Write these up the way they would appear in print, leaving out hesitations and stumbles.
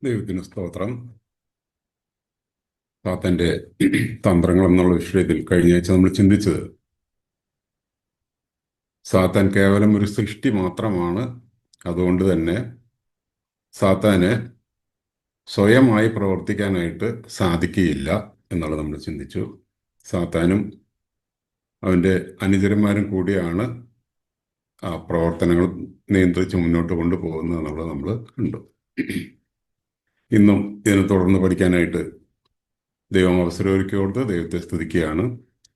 ദൈവത്തിന് സ്തോത്രം. സാത്താന്റെ തന്ത്രങ്ങൾ എന്നുള്ള വിഷയത്തിൽ കഴിഞ്ഞ ആഴ്ച നമ്മൾ ചിന്തിച്ചത്, സാത്താൻ കേവലം ഒരു സൃഷ്ടി മാത്രമാണ്. അതുകൊണ്ട് തന്നെ സാത്താന് സ്വയമായി പ്രവർത്തിക്കാനായിട്ട് സാധിക്കുകയില്ല എന്നുള്ളത് നമ്മൾ ചിന്തിച്ചു. സാത്താനും അവൻ്റെ അനുചരന്മാരും കൂടിയാണ് ആ പ്രവർത്തനങ്ങൾ നിയന്ത്രിച്ച് മുന്നോട്ട് കൊണ്ടുപോകുന്നത് എന്നുള്ളത് നമ്മൾ കണ്ടു. ഇന്നും ഇതിനെ തുടർന്ന് പഠിക്കാനായിട്ട് ദൈവം അവസരമൊരുക്കി കൊടുത്ത് ദൈവത്തെ സ്തുതിക്കുകയാണ്.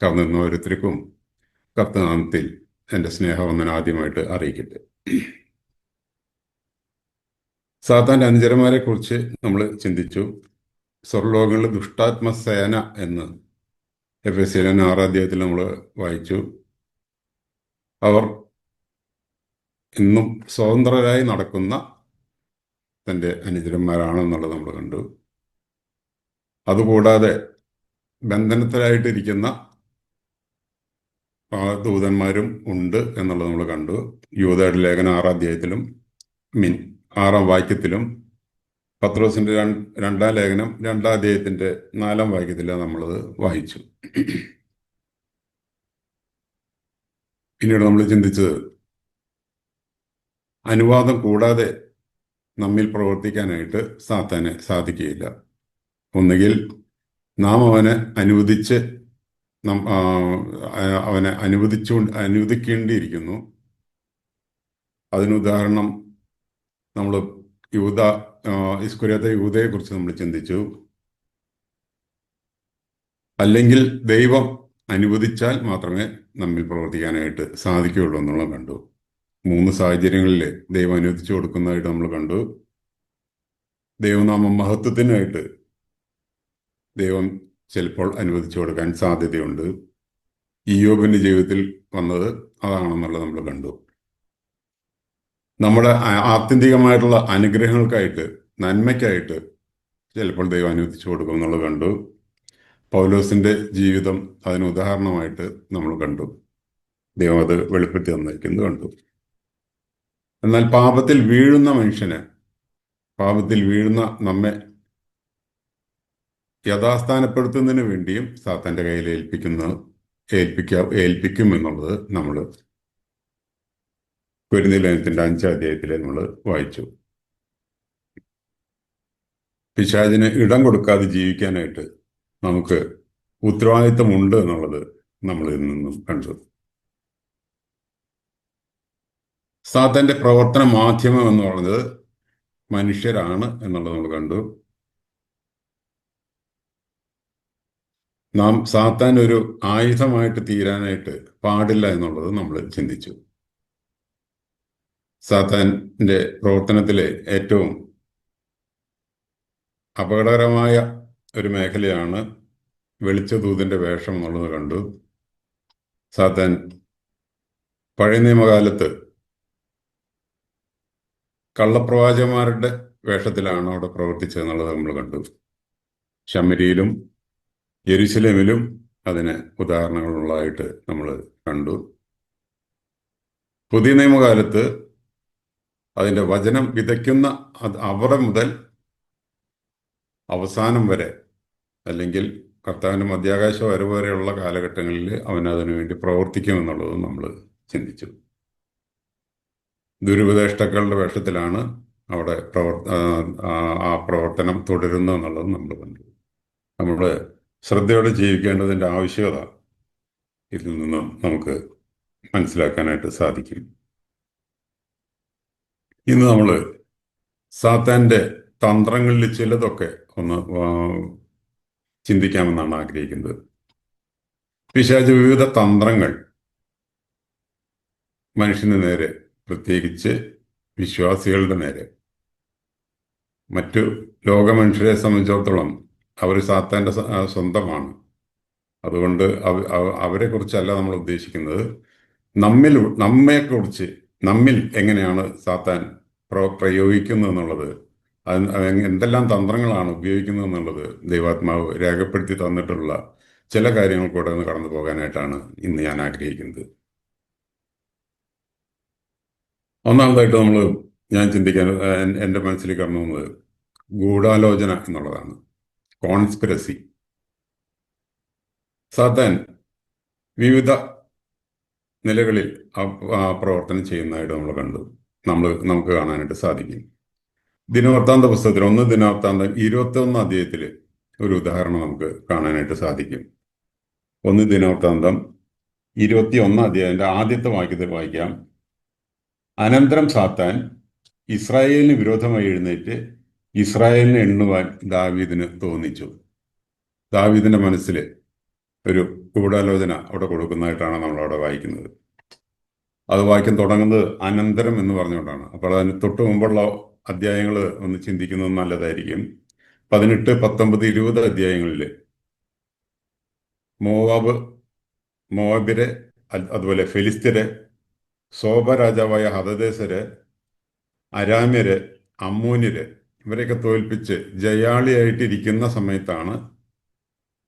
കടന്നു ഓരോരുത്തർക്കും കർത്തനാമത്തിൽ എൻ്റെ സ്നേഹവന്ദനം ആദ്യമായിട്ട് അറിയിക്കട്ടെ. സാത്താൻ്റെ അനുചരന്മാരെ കുറിച്ച് നമ്മൾ ചിന്തിച്ചു. സ്വർലോകങ്ങളിൽ ദുഷ്ടാത്മസേന എന്ന് എഫെസ്യർ 6 അധ്യായത്തിൽ നമ്മൾ വായിച്ചു. അവർ ഇന്നും സ്വതന്ത്രരായി നടക്കുന്ന തൻ്റെ അനുചരന്മാരാണെന്നുള്ളത് നമ്മൾ കണ്ടു. അതുകൂടാതെ ബന്ധനത്തിലായിട്ടിരിക്കുന്ന ദൂതന്മാരും ഉണ്ട് എന്നുള്ളത് നമ്മൾ കണ്ടു. യൂദയുടെ ലേഖനം 6 അധ്യായത്തിലും 6 വാക്യത്തിലും പത്രോസിന്റെ 2 ലേഖനം 2 അധ്യായത്തിന്റെ 4 വാക്യത്തിലാണ് നമ്മളത് വായിച്ചു. പിന്നീട് നമ്മൾ ചിന്തിച്ചത്, അനുവാദം കൂടാതെ നമ്മിൽ പ്രവർത്തിക്കാനായിട്ട് സാത്താന് സാധിക്കുകയില്ല. ഒന്നുകിൽ നാം അവനെ അനുവദിക്കേണ്ടിയിരിക്കുന്നു. അതിനുദാഹരണം നമ്മൾ ഇസ്കുര്യാത്ത യൂദയെക്കുറിച്ച് നമ്മൾ ചിന്തിച്ചു. അല്ലെങ്കിൽ ദൈവം അനുവദിച്ചാൽ മാത്രമേ നമ്മിൽ പ്രവർത്തിക്കാനായിട്ട് സാധിക്കുകയുള്ളൂ എന്നുള്ളത് കണ്ടു. 3 സാഹചര്യങ്ങളിൽ ദൈവം അനുവദിച്ചു കൊടുക്കുന്നതായിട്ട് നമ്മൾ കണ്ടു. ദൈവനാമ മഹത്വത്തിനായിട്ട് ദൈവം ചിലപ്പോൾ അനുവദിച്ചു കൊടുക്കാൻ സാധ്യതയുണ്ട്. ഇയ്യോബിന്റെ ജീവിതത്തിൽ വന്നത് അതാണെന്നുള്ളത് നമ്മൾ കണ്ടു. നമ്മുടെ ആത്യന്തികമായിട്ടുള്ള അനുഗ്രഹങ്ങൾക്കായിട്ട്, നന്മയ്ക്കായിട്ട് ചിലപ്പോൾ ദൈവം അനുവദിച്ചു കൊടുക്കും എന്നുള്ളത് കണ്ടു. പൗലോസിന്റെ ജീവിതം അതിന് ഉദാഹരണമായിട്ട് നമ്മൾ കണ്ടു. ദൈവം അത് വെളിപ്പെടുത്തി തന്നിരിക്കുന്നത് കണ്ടു. എന്നാൽ പാപത്തിൽ വീഴുന്ന മനുഷ്യന്, പാപത്തിൽ വീഴുന്ന നമ്മെ യഥാസ്ഥാനപ്പെടുത്തുന്നതിന് വേണ്ടിയും സാത്താന്റെ കയ്യിൽ ഏൽപ്പിക്കും എന്നുള്ളത് നമ്മൾ കൊരിന്ത്യർ ലേഖനത്തിന്റെ 5 അധ്യായത്തിൽ നമ്മൾ വായിച്ചു. പിശാചിന് ഇടം കൊടുക്കാതെ ജീവിക്കാനായിട്ട് നമുക്ക് ഉത്തരവാദിത്തമുണ്ട് എന്നുള്ളത് നമ്മൾ ഇതിൽ നിന്നും കണ്ടു. സാത്താന്റെ പ്രവർത്തന മാധ്യമം എന്ന് പറയുന്നത് മനുഷ്യരാണ് എന്നുള്ളത് നമ്മൾ കണ്ടു. നാം സാത്താൻ ഒരു ആയുധമായിട്ട് തീരാനായിട്ട് പാടില്ല എന്നുള്ളത് നമ്മൾ ചിന്തിച്ചു. സാത്താന്റെ പ്രവർത്തനത്തിലെ ഏറ്റവും അപകടകരമായ ഒരു മേഖലയാണ് വെളിച്ചദൂതന്റെ വേഷം എന്നുള്ളത് കണ്ടു. സാത്താൻ പഴയ നിയമകാലത്ത് കള്ളപ്രവാചകന്മാരുടെ വേഷത്തിലാണ് അവിടെ പ്രവർത്തിച്ചതെന്നുള്ളത് നമ്മൾ കണ്ടു. ശമരിയിലും യെരുശലേമിലും അതിന് ഉദാഹരണങ്ങളുള്ളതായിട്ട് നമ്മൾ കണ്ടു. പുതിയ നിയമകാലത്ത് അതിൻ്റെ വചനം വിതയ്ക്കുന്ന അവിടെ മുതൽ അവസാനം വരെ, അല്ലെങ്കിൽ കർത്താവിൻ്റെ മധ്യാകാശ വരെയുള്ള കാലഘട്ടങ്ങളിൽ അവൻ അതിനുവേണ്ടി പ്രവർത്തിക്കുമെന്നുള്ളത് നമ്മൾ ചിന്തിച്ചു. ദുരുപദേഷ്ടാക്കളുടെ വേഷത്തിലാണ് അവിടെ ആ പ്രവർത്തനം തുടരുന്നത് എന്നുള്ളത് നമ്മൾ കണ്ടു. നമ്മൾ ശ്രദ്ധയോടെ ജീവിക്കേണ്ടതിൻ്റെ ആവശ്യകത ഇതിൽ നിന്നും നമുക്ക് മനസ്സിലാക്കാനായിട്ട് സാധിക്കും. ഇന്ന് നമ്മൾ സാത്താൻ്റെ തന്ത്രങ്ങളിൽ ചിലതൊക്കെ ഒന്ന് ചിന്തിക്കാമെന്നാണ് ആഗ്രഹിക്കുന്നത്. പിശാച് വിവിധ തന്ത്രങ്ങൾ മനുഷ്യന് നേരെ, പ്രത്യേകിച്ച് വിശ്വാസികളുടെ നേരെ, മറ്റു ലോകമനുഷ്യരെ സംബന്ധിച്ചിടത്തോളം അവർ സാത്താൻ്റെ സ്വന്തമാണ്. അതുകൊണ്ട് അവരെക്കുറിച്ചല്ല നമ്മൾ ഉദ്ദേശിക്കുന്നത്. നമ്മിൽ എങ്ങനെയാണ് സാത്താൻ പ്രയോഗിക്കുന്നത് എന്നുള്ളത്, എന്തെല്ലാം തന്ത്രങ്ങളാണ് ഉപയോഗിക്കുന്നത് എന്നുള്ളത് ദൈവാത്മാവ് രേഖപ്പെടുത്തി തന്നിട്ടുള്ള ചില കാര്യങ്ങൾ കൂടെ ഒന്ന് കടന്നു പോകാനായിട്ടാണ് ഇന്ന് ഞാൻ ആഗ്രഹിക്കുന്നത്. ഒന്നാമതായിട്ട് ഞാൻ ചിന്തിക്കാൻ എൻ്റെ മനസ്സിലേക്ക് കടന്നു വന്നത്, ഗൂഢാലോചന എന്നുള്ളതാണ്, കോൺസ്പിരസി. സാത്താൻ വിവിധ നിലകളിൽ പ്രവർത്തനം ചെയ്യുന്നതായിട്ട് നമ്മൾ കണ്ടു, നമുക്ക് കാണാനായിട്ട് സാധിക്കും. ദിനവൃത്താന്ത പുസ്തകത്തിൽ 1 ദിനവൃത്താന്തം 21 ഒരു ഉദാഹരണം നമുക്ക് കാണാനായിട്ട് സാധിക്കും. 1 ദിനവൃത്താന്തം 21 ആദ്യത്തെ വാക്യത്തിൽ വായിക്കാം. അനന്തരം സാത്താൻ ഇസ്രായേലിന് വിരോധമായി എഴുന്നേറ്റ് ഇസ്രായേലിനെ എണ്ണുവാൻ ദാവീദിന് തോന്നിച്ചു. ദാവീദിന്റെ മനസ്സിൽ ഒരു ഗൂഢാലോചന അവിടെ കൊടുക്കുന്നതായിട്ടാണ് നമ്മൾ അവിടെ വായിക്കുന്നത്. അത് വാക്യം തുടങ്ങുന്നത് അനന്തരം എന്ന് പറഞ്ഞുകൊണ്ടാണ്. അപ്പോൾ അതിന് തൊട്ട് മുമ്പുള്ള അധ്യായങ്ങൾ ഒന്ന് ചിന്തിക്കുന്നത് നല്ലതായിരിക്കും. 18, 19, 20 അധ്യായങ്ങളിൽ മോവാബിരെ, അതുപോലെ ഫെലിസ്ത്യരെ, സോബ രാജാവായ ഹദദേസര്, അരാമ്യര്, അമ്മൂന്യര്, ഇവരെയൊക്കെ തോൽപ്പിച്ച് ജയാളിയായിട്ടിരിക്കുന്ന സമയത്താണ്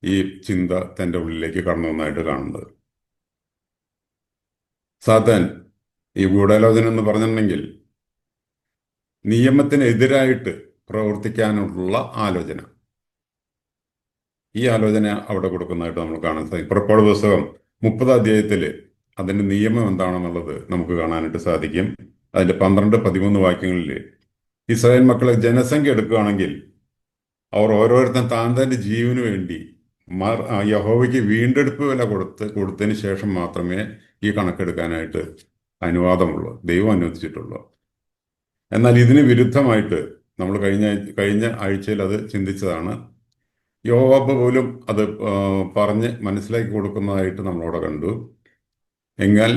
ഈ ചിന്ത തൻ്റെ ഉള്ളിലേക്ക് കടന്നു വന്നതായിട്ട് കാണുന്നത്. സാത്താൻ ഈ ഗൂഢാലോചന എന്ന് പറഞ്ഞിട്ടുണ്ടെങ്കിൽ നിയമത്തിനെതിരായിട്ട് പ്രവർത്തിക്കാനുള്ള ആലോചന. ഈ ആലോചന അവിടെ കൊടുക്കുന്നതായിട്ട് നമ്മൾ കാണാൻ സാധിക്കും. പുറപ്പാട് പുസ്തകം 30 അതിൻ്റെ നിയമം എന്താണെന്നുള്ളത് നമുക്ക് കാണാനായിട്ട് സാധിക്കും. അതിൻ്റെ 12, 13 വാക്യങ്ങളിൽ ഇസ്രായേൽ മക്കളെ ജനസംഖ്യ എടുക്കുകയാണെങ്കിൽ അവർ ഓരോരുത്തരും തന്റെ ജീവന് വേണ്ടി യഹോവയ്ക്ക് വീണ്ടെടുപ്പ് വില കൊടുത്തതിന് ശേഷം മാത്രമേ ഈ കണക്കെടുക്കാനായിട്ട് അനുവാദമുള്ളൂ, ദൈവം അനുവദിച്ചിട്ടുള്ളൂ. എന്നാൽ ഇതിന് വിരുദ്ധമായിട്ട് നമ്മൾ കഴിഞ്ഞ ആഴ്ചയിൽ അത് ചിന്തിച്ചതാണ്. യോവാബ് പോലും അത് പറഞ്ഞ് മനസ്സിലാക്കി കൊടുക്കുന്നതായിട്ട് നമ്മളവിടെ കണ്ടു. എന്നാൽ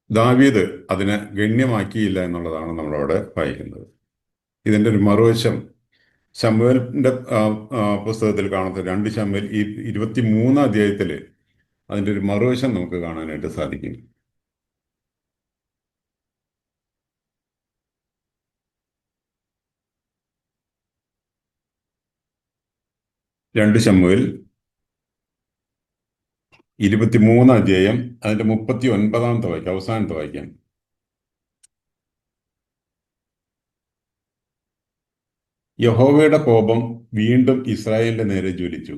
ദാവീദ് അതിനെ ഗണ്യമാക്കിയില്ല എന്നുള്ളതാണ് നമ്മളവിടെ വായിക്കുന്നത്. ഇതിൻ്റെ ഒരു മറുവശം ശമൂവേലിന്റെ പുസ്തകത്തിൽ കാണുന്നത് 2 ശമൂവേൽ 23 അതിൻ്റെ ഒരു മറുവശം നമുക്ക് കാണാനായിട്ട് സാധിക്കും. രണ്ട് ശമൂവേൽ 23 അതിൻ്റെ 39 വാക്യം, അവസാനത്തെ വാക്യം. യഹോവയുടെ കോപം വീണ്ടും ഇസ്രായേലിന്റെ നേരെ ജ്വലിച്ചു.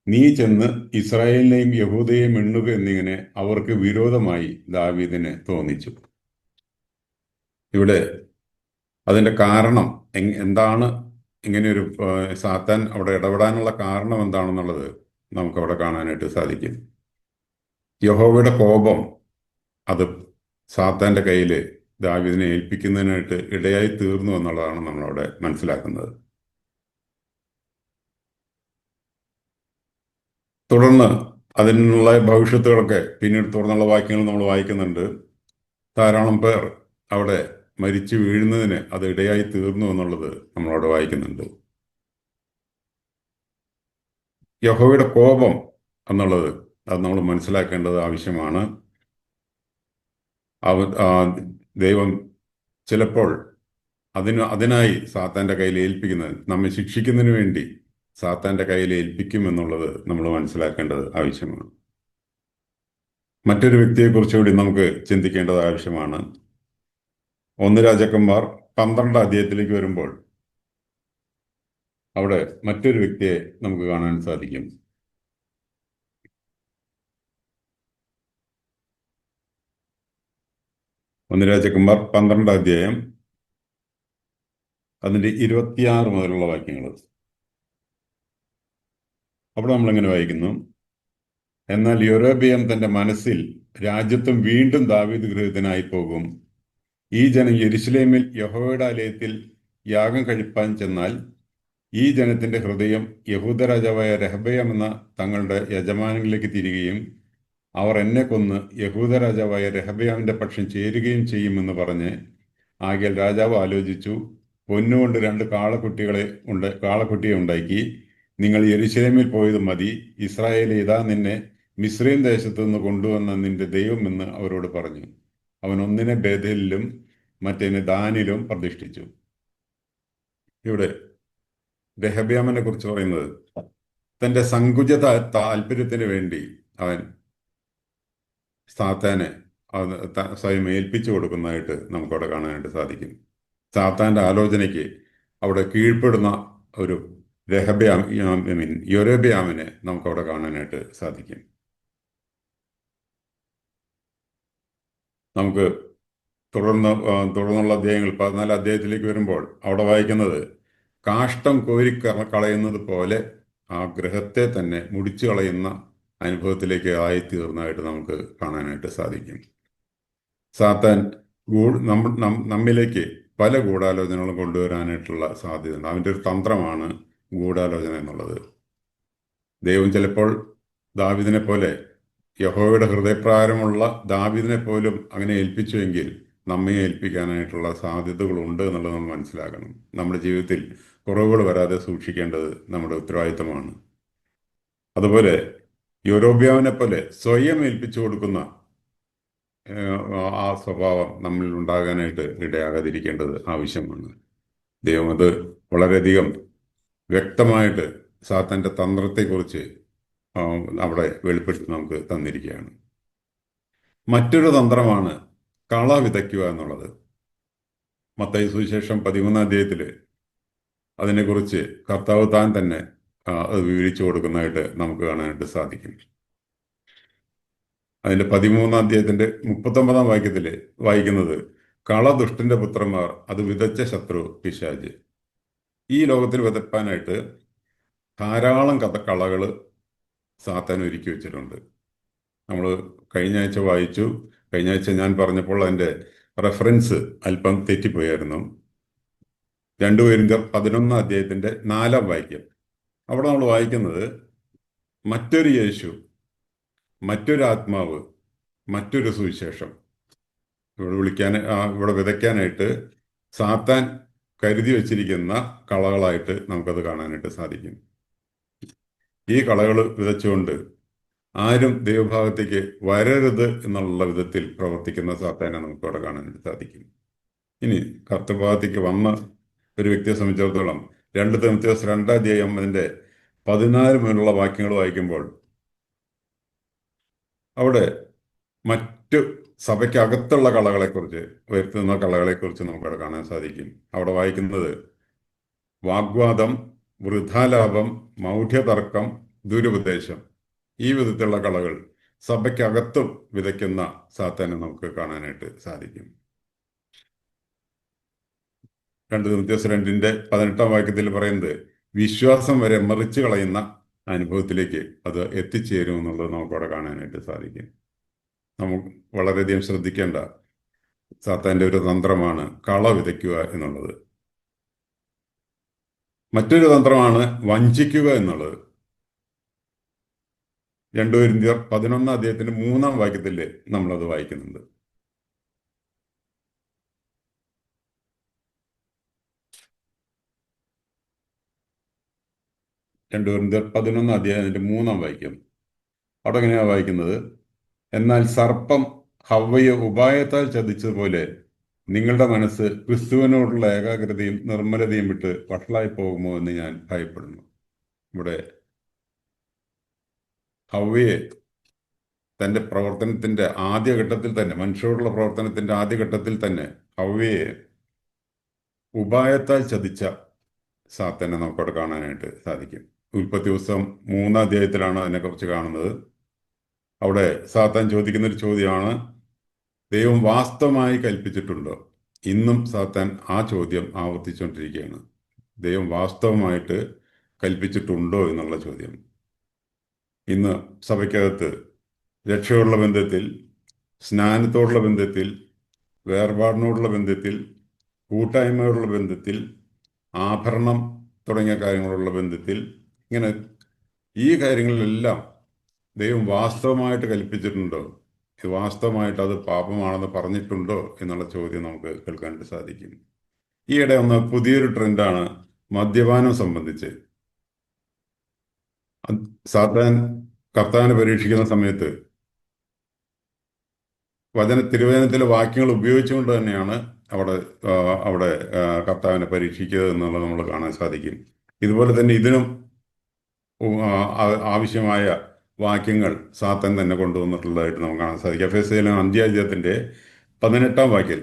നീ ചെന്ന് ഇസ്രായേലിനെയും യഹൂദയെയും എണ്ണുക എന്നിങ്ങനെ അവർക്ക് വിരോധമായി ദാവീദിന് തോന്നിച്ചു. ഇവിടെ അതിന്റെ കാരണം എന്താണ്, ഇങ്ങനെയൊരു സാത്താൻ അവിടെ ഇടപെടാനുള്ള കാരണം എന്താണെന്നുള്ളത് നമുക്കവിടെ കാണാനായിട്ട് സാധിക്കും. യഹോവയുടെ കോപം അത് സാത്താന്റെ കയ്യിൽ ദാവീദിനെ ഏൽപ്പിക്കുന്നതിനായിട്ട് ഇടയായി തീർന്നു എന്നുള്ളതാണ് നമ്മളവിടെ മനസ്സിലാക്കുന്നത്. തുടർന്ന് അതിനുള്ള ഭവിഷ്യത്തുകളൊക്കെ പിന്നീട് തുടർന്നുള്ള വാക്യങ്ങൾ നമ്മൾ വായിക്കുന്നുണ്ട്. ധാരാളം പേർ അവിടെ മരിച്ചു വീഴുന്നതിന് അത് ഇടയായി തീർന്നു എന്നുള്ളത് നമ്മളവിടെ വായിക്കുന്നുണ്ട്. യഹോവയുടെ കോപം എന്നുള്ളത് അത് നമ്മൾ മനസ്സിലാക്കേണ്ടത് ആവശ്യമാണ്. ദൈവം ചിലപ്പോൾ അതിനായി സാത്താന്റെ കയ്യിൽ ഏൽപ്പിക്കുന്നത്, നമ്മെ ശിക്ഷിക്കുന്നതിന് വേണ്ടി സാത്താന്റെ കയ്യിൽ ഏൽപ്പിക്കും എന്നുള്ളത് നമ്മൾ മനസ്സിലാക്കേണ്ടത് ആവശ്യമാണ്. മറ്റൊരു വ്യക്തിയെക്കുറിച്ച് കൂടി നമുക്ക് ചിന്തിക്കേണ്ടത് ആവശ്യമാണ്. 1 രാജാക്കന്മാർ 12 വരുമ്പോൾ അവിടെ മറ്റൊരു വ്യക്തിയെ നമുക്ക് കാണാൻ സാധിക്കും. 1 രാജാക്കന്മാർ 12 അതിൻ്റെ 26 മുതലുള്ള വാക്യങ്ങൾ. അവിടെ നമ്മളെങ്ങനെ വായിക്കുന്നു: എന്നാൽ യൊരോബെയാം തന്റെ മനസ്സിൽ രാജ്യത്വം വീണ്ടും ദാവീദ് ഗൃഹത്തിനായി പോകും. ഈ ജനം യെരുശലേമിൽ യഹോവയുടെ ആലയത്തിൽ യാഗം കഴിപ്പാൻ ചെന്നാൽ ഈ ജനത്തിന്റെ ഹൃദയം യഹൂദ രാജാവായ രെഹബെയാം എന്ന തങ്ങളുടെ യജമാനങ്ങളിലേക്ക് തിരികെയും അവർ എന്നെ കൊന്ന് യഹൂദ രാജാവായ രെഹബെയാമിന്റെ പക്ഷം ചേരുകയും ചെയ്യുമെന്ന് പറഞ്ഞ്, ആകയാൽ രാജാവ് ആലോചിച്ചു, പൊന്നുകൊണ്ട് 2 കാളക്കുട്ടിയെ ഉണ്ടാക്കി, നിങ്ങൾ യെരുശലേമിൽ പോയത് മതി. ഇസ്രായേൽ ഇതാ നിന്നെ മിസ്രയീം ദേശത്തു നിന്ന് കൊണ്ടുവന്ന നിന്റെ ദൈവം എന്ന് അവരോട് പറഞ്ഞു. അവൻ ഒന്നിനെ ബേഥേലിലും മറ്റേനെ ദാനിലും പ്രതിഷ്ഠിച്ചു. ഇവിടെ രെഹബെയാമിനെ കുറിച്ച് പറയുന്നത് തന്റെ സങ്കുചിത താല്പര്യത്തിന് വേണ്ടി അവൻ സാത്താനെ സ്വയം ഏൽപ്പിച്ചു കൊടുക്കുന്നതായിട്ട് നമുക്കവിടെ കാണാനായിട്ട് സാധിക്കും. സാത്താൻ്റെ ആലോചനയ്ക്ക് അവിടെ കീഴ്പ്പെടുന്ന ഒരു യൊരോബെയാമിനെ നമുക്കവിടെ കാണാനായിട്ട് സാധിക്കും. നമുക്ക് തുടർന്നുള്ള അധ്യായങ്ങൾ 14 അധ്യായത്തിലേക്ക് വരുമ്പോൾ അവിടെ വായിക്കുന്നത് കാഷ്ടം കോരി കളയുന്നത് പോലെ ആ ഗ്രഹത്തെ തന്നെ മുടിച്ചു കളയുന്ന അനുഭവത്തിലേക്ക് ആയിത്തീർന്നതായിട്ട് നമുക്ക് കാണാനായിട്ട് സാധിക്കും. സാത്താൻ നമ്മിലേക്ക് പല ഗൂഢാലോചനകളും കൊണ്ടുവരാനായിട്ടുള്ള സാധ്യതയുണ്ട്. അവൻ്റെ ഒരു തന്ത്രമാണ് ഗൂഢാലോചന എന്നുള്ളത്. ദൈവം ചിലപ്പോൾ ദാവീദിനെ പോലെ, യഹോവയുടെ ഹൃദയപ്രകാരമുള്ള ദാവീദിനെ പോലും അങ്ങനെ ഏൽപ്പിച്ചുവെങ്കിൽ നമ്മെ ഏൽപ്പിക്കാനായിട്ടുള്ള സാധ്യതകളുണ്ട് എന്നുള്ളത് നമ്മൾ മനസ്സിലാക്കണം. നമ്മുടെ ജീവിതത്തിൽ കുറവുകൾ വരാതെ സൂക്ഷിക്കേണ്ടത് നമ്മുടെ ഉത്തരവാദിത്തമാണ്. അതുപോലെ യൊരോബ്യാമിനെ പോലെ സ്വയം ഏൽപ്പിച്ചു കൊടുക്കുന്ന ആ സ്വഭാവം നമ്മളിൽ ഉണ്ടാകാനായിട്ട് ഇടയാകാതിരിക്കേണ്ടത് ആവശ്യമാണ്. ദൈവം അത് വളരെയധികം വ്യക്തമായിട്ട് സാത്താൻ്റെ തന്ത്രത്തെക്കുറിച്ച് അവിടെ വെളിപ്പെടുത്തി നമുക്ക് തന്നിരിക്കുകയാണ്. മറ്റൊരു തന്ത്രമാണ് കള വിതയ്ക്കുക എന്നുള്ളത്. മത്തായി സുവിശേഷം 13 അധ്യായത്തിൽ അതിനെക്കുറിച്ച് കർത്താവ് താൻ തന്നെ അത് വിവരിച്ചു കൊടുക്കുന്നതായിട്ട് നമുക്ക് കാണാനായിട്ട് സാധിക്കും. അതിൻ്റെ 13 അധ്യായത്തിൻ്റെ 39 വാക്യത്തിൽ വായിക്കുന്നത്, കള ദുഷ്ടന്റെ പുത്രന്മാർ, അത് വിതച്ച ശത്രു പിശാച്. ഈ ലോകത്തിൽ വിതപ്പാനായിട്ട് ധാരാളം കളകൾ സാത്താൻ ഒരുക്കി വെച്ചിട്ടുണ്ട്. നമ്മൾ കഴിഞ്ഞ ആഴ്ച വായിച്ചു. കഴിഞ്ഞ ആഴ്ച ഞാൻ പറഞ്ഞപ്പോൾ അതിൻ്റെ റെഫറൻസ് അല്പം തെറ്റിപ്പോയായിരുന്നു. 2 കൊരിന്ത്യർ 11 അധ്യായത്തിൻ്റെ 4 വാക്യം. അവിടെ നമ്മൾ വായിക്കുന്നത് മറ്റൊരു യേശു, മറ്റൊരു ആത്മാവ്, മറ്റൊരു സുവിശേഷം. ഇവിടെ വിതയ്ക്കാനായിട്ട് സാത്താൻ കരുതി വച്ചിരിക്കുന്ന കളകളായിട്ട് നമുക്കത് കാണാനായിട്ട് സാധിക്കും. ഈ കളകൾ വിതച്ചുകൊണ്ട് ആരും ദൈവഭാഗത്തേക്ക് വരരുത് എന്നുള്ള വിധത്തിൽ പ്രവർത്തിക്കുന്ന സാത്താനെ നമുക്കവിടെ കാണാനായിട്ട് സാധിക്കും. ഇനി കർത്തൃഭാഗത്തേക്ക് വന്ന ഒരു വ്യക്തിയെ സംബന്ധിച്ചിടത്തോളം 2 തിമോഥെയോസ് 2 അധ്യായം അതിൻ്റെ 14 മുതലുള്ള വാക്യങ്ങൾ വായിക്കുമ്പോൾ അവിടെ മറ്റു സഭയ്ക്കകത്തുള്ള കളകളെക്കുറിച്ച്, വരുത്തുന്ന കളകളെക്കുറിച്ച് നമുക്കവിടെ കാണാൻ സാധിക്കും. അവിടെ വായിക്കുന്നത് വാഗ്വാദം, വൃഥാലാപം, മൗഢ്യതർക്കം, ദുരുപദേശം, ഈ വിധത്തിലുള്ള കളകൾ സഭയ്ക്കകത്തും വിതയ്ക്കുന്ന സാത്താനെ നമുക്ക് കാണാനായിട്ട് സാധിക്കും. 2 തിമോഥെയോസ് 2:18 വാക്യത്തിൽ പറയുന്നത് വിശ്വാസം വരെ മറിച്ചു കളയുന്ന അനുഭവത്തിലേക്ക് അത് എത്തിച്ചേരും എന്നുള്ളത് നമുക്കവിടെ കാണാനായിട്ട് സാധിക്കും. നമുക്ക് വളരെയധികം ശ്രദ്ധിക്കേണ്ട സാത്താൻ്റെ ഒരു തന്ത്രമാണ് കള വിതയ്ക്കുക എന്നുള്ളത്. മറ്റൊരു തന്ത്രമാണ് വഞ്ചിക്കുക എന്നുള്ളത്. 2 കൊരിന്ത്യർ 11 അധ്യായത്തിന്റെ 3 വാക്യത്തിൽ നമ്മളത് വായിക്കുന്നുണ്ട്. 2 കൊരിന്ത്യർ 11 അധ്യായത്തിന്റെ 3 വാക്യം. അവിടെ എങ്ങനെയാ വായിക്കുന്നത്? എന്നാൽ സർപ്പം ഹവ്വയെ ഉപായത്താൽ ചതിച്ചതുപോലെ നിങ്ങളുടെ മനസ്സ് ക്രിസ്തുവിനോടുള്ള ഏകാഗ്രതയും നിർമ്മലതയും വിട്ട് വഷളായി പോകുമോ എന്ന് ഞാൻ ഭയപ്പെടുന്നു. ഇവിടെ ഹവ്വയെ തൻ്റെ പ്രവർത്തനത്തിൻ്റെ ആദ്യഘട്ടത്തിൽ തന്നെ, മനുഷ്യരോടുള്ള പ്രവർത്തനത്തിൻ്റെ ആദ്യഘട്ടത്തിൽ തന്നെ ഹവ്വയെ ഉപായത്താൽ ചതിച്ച സാത്താനെ നമുക്കവിടെ കാണാനായിട്ട് സാധിക്കും. ഉൽപ്പത്തി പുസ്തകം 3 അധ്യായത്തിലാണ് അതിനെക്കുറിച്ച് കാണുന്നത്. അവിടെ സാത്താൻ ചോദിക്കുന്നൊരു ചോദ്യമാണ്, ദൈവം വാസ്തവമായി കൽപ്പിച്ചിട്ടുണ്ടോ? ഇന്നും സാത്താൻ ആ ചോദ്യം ആവർത്തിച്ചുകൊണ്ടിരിക്കുകയാണ്. ദൈവം വാസ്തവമായിട്ട് കൽപ്പിച്ചിട്ടുണ്ടോ എന്നുള്ള ചോദ്യം. ഇന്ന് സഭയ്ക്കകത്ത് രക്ഷയോടുള്ള ബന്ധത്തിൽ, സ്നാനത്തോടുള്ള ബന്ധത്തിൽ, വേർപാടിനോടുള്ള ബന്ധത്തിൽ, കൂട്ടായ്മയോടുള്ള ബന്ധത്തിൽ, ആഭരണം തുടങ്ങിയ കാര്യങ്ങളുള്ള ബന്ധത്തിൽ, ഇങ്ങനെ ഈ കാര്യങ്ങളിലെല്ലാം ദൈവം വാസ്തവമായിട്ട് കൽപ്പിച്ചിട്ടുണ്ടോ, വാസ്തവമായിട്ട് അത് പാപമാണെന്ന് പറഞ്ഞിട്ടുണ്ടോ എന്നുള്ള ചോദ്യം നമുക്ക് കേൾക്കാനായിട്ട് സാധിക്കും. ഈയിടെ ഒന്ന് പുതിയൊരു ട്രെൻഡാണ് മദ്യപാനം സംബന്ധിച്ച്. സാത്താൻ കർത്താവിനെ പരീക്ഷിക്കുന്ന സമയത്ത് തിരുവചനത്തിലെ വാക്യങ്ങൾ ഉപയോഗിച്ചുകൊണ്ട് തന്നെയാണ് അവിടെ കർത്താവിനെ പരീക്ഷിക്കുക എന്നുള്ളത് നമ്മൾ കാണാൻ സാധിക്കും. ഇതുപോലെ തന്നെ ഇതിനും ആവശ്യമായ വാക്യങ്ങൾ സാത്താൻ തന്നെ കൊണ്ടുവന്നിട്ടുള്ളതായിട്ട് നമുക്ക് കാണാൻ സാധിക്കും. എഫേസ്യർ 5 അധ്യായത്തിന്റെ 18 വാക്യം,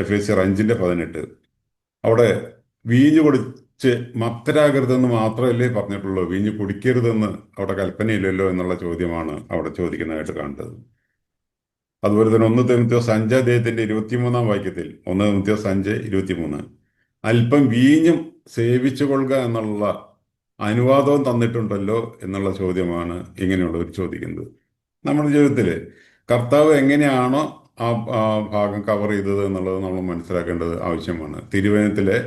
എഫേസ്യർ 5:18, അവിടെ വീഞ്ഞ് കുടിച്ച് മത്തരാകരുതെന്ന് മാത്രമല്ലേ പറഞ്ഞിട്ടുള്ളൂ, വീഞ്ഞ് കുടിക്കരുതെന്ന് അവിടെ കൽപ്പനയില്ലല്ലോ എന്നുള്ള ചോദ്യമാണ് അവിടെ ചോദിക്കുന്നതായിട്ട് കണ്ടത്. അതുപോലെ തന്നെ ഒന്ന് തിമോഥെയോസ് 5 ഇരുപത്തിമൂന്നാം വാക്യത്തിൽ, 1 തിമോഥെയോസ് 5:23, അല്പം വീഞ്ഞും സേവിച്ചു കൊള്ളുക എന്നുള്ള അനുവാദവും തന്നിട്ടുണ്ടല്ലോ എന്നുള്ള ചോദ്യമാണ് ഇങ്ങനെയുള്ളവർ ചോദിക്കുന്നത്. നമ്മുടെ ജീവിതത്തിൽ കർത്താവ് എങ്ങനെയാണോ ആ ആ ഭാഗം കവർ ചെയ്തത് എന്നുള്ളത് നമ്മൾ മനസ്സിലാക്കേണ്ടത് ആവശ്യമാണ്. തിരുവചനത്തിലെ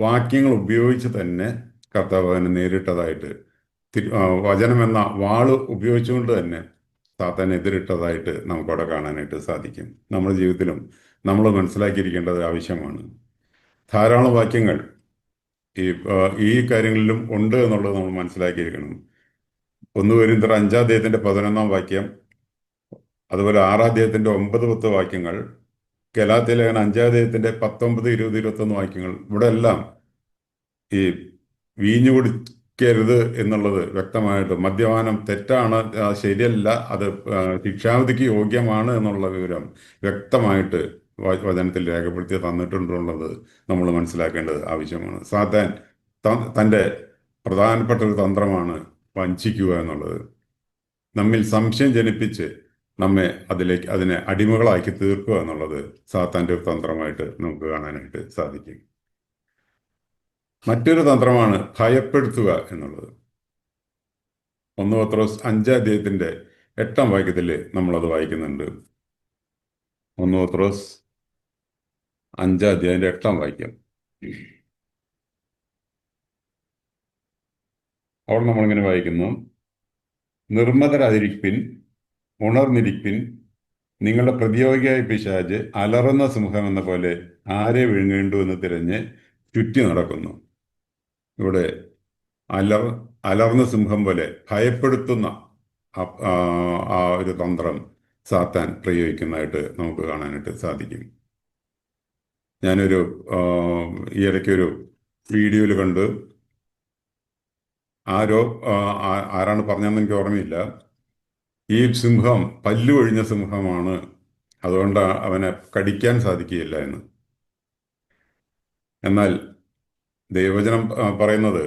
വാക്യങ്ങൾ ഉപയോഗിച്ച് തന്നെ കർത്താവ് അതിനെ നേരിട്ടതായിട്ട്, വചനം എന്ന വാള് ഉപയോഗിച്ചുകൊണ്ട് തന്നെ സാത്താനെ എതിരിട്ടതായിട്ട് നമുക്കവിടെ കാണാനായിട്ട് സാധിക്കും. നമ്മുടെ ജീവിതത്തിലും നമ്മൾ മനസ്സിലാക്കിയിരിക്കേണ്ടത് ആവശ്യമാണ്. ധാരാളം വാക്യങ്ങൾ ഈ ഈ കാര്യങ്ങളിലും ഉണ്ട് എന്നുള്ളത് നമ്മൾ മനസ്സിലാക്കിയിരിക്കണം. 1 കൊരിന്ത്യർ 5 11 അതുപോലെ 6 9 10 വാക്യങ്ങൾ, ഗലാത്യ ലേഖനം 5 19 20 21 വാക്യങ്ങൾ, ഇവിടെ എല്ലാം ഈ വീഞ്ഞു കുടിക്കരുത് എന്നുള്ളത് വ്യക്തമായിട്ട്, മദ്യപാനം തെറ്റാണ്, ശരിയല്ല, അത് ശിക്ഷാവിധിക്ക് യോഗ്യമാണ് എന്നുള്ള വിവരം വ്യക്തമായിട്ട് വചനത്തിൽ രേഖപ്പെടുത്തി തന്നിട്ടുണ്ടെന്നുള്ളത് നമ്മൾ മനസ്സിലാക്കേണ്ടത് ആവശ്യമാണ്. സാത്താൻ തൻ്റെ പ്രധാനപ്പെട്ട ഒരു തന്ത്രമാണ് വഞ്ചിക്കുക എന്നുള്ളത്. നമ്മിൽ സംശയം ജനിപ്പിച്ച് നമ്മെ അതിനെ അടിമകളാക്കി തീർക്കുക എന്നുള്ളത് സാത്താൻ്റെ ഒരു തന്ത്രമായിട്ട് നമുക്ക് കാണാനായിട്ട് സാധിക്കും. മറ്റൊരു തന്ത്രമാണ് ഭയപ്പെടുത്തുക എന്നുള്ളത്. 1 പത്രോസ് 5 8 നമ്മളത് വായിക്കുന്നുണ്ട്. 1 പത്രോസ് 5 അവിടെ നമ്മളിങ്ങനെ വായിക്കുന്നു: നിർമ്മതരായിരിപ്പിൻ, ഉണർന്നിരിപ്പിൻ, നിങ്ങളുടെ പ്രതിയോഗിയായ പിശാച് അലറുന്ന സിംഹം എന്ന പോലെ ആരെ വിഴുങ്ങേണ്ടു എന്ന് തിരഞ്ഞ് ചുറ്റി നടക്കുന്നു. ഇവിടെ അലർന്ന സിംഹം പോലെ ഭയപ്പെടുത്തുന്ന ആ ഒരു തന്ത്രം സാത്താൻ പ്രയോഗിക്കുന്നതായിട്ട് നമുക്ക് കാണാനായിട്ട് സാധിക്കും. ഞാനൊരു ഈ ഇടയ്ക്കൊരു വീഡിയോയിൽ കണ്ട്, ആരാണ് പറഞ്ഞതെന്ന് എനിക്ക് ഓർമ്മയില്ല, ഈ സിംഹം പല്ലു ഒഴിഞ്ഞ സിംഹമാണ്, അതുകൊണ്ട് അവനെ കടിക്കാൻ സാധിക്കുകയില്ല എന്ന്. എന്നാൽ ദൈവവചനം പറയുന്നത്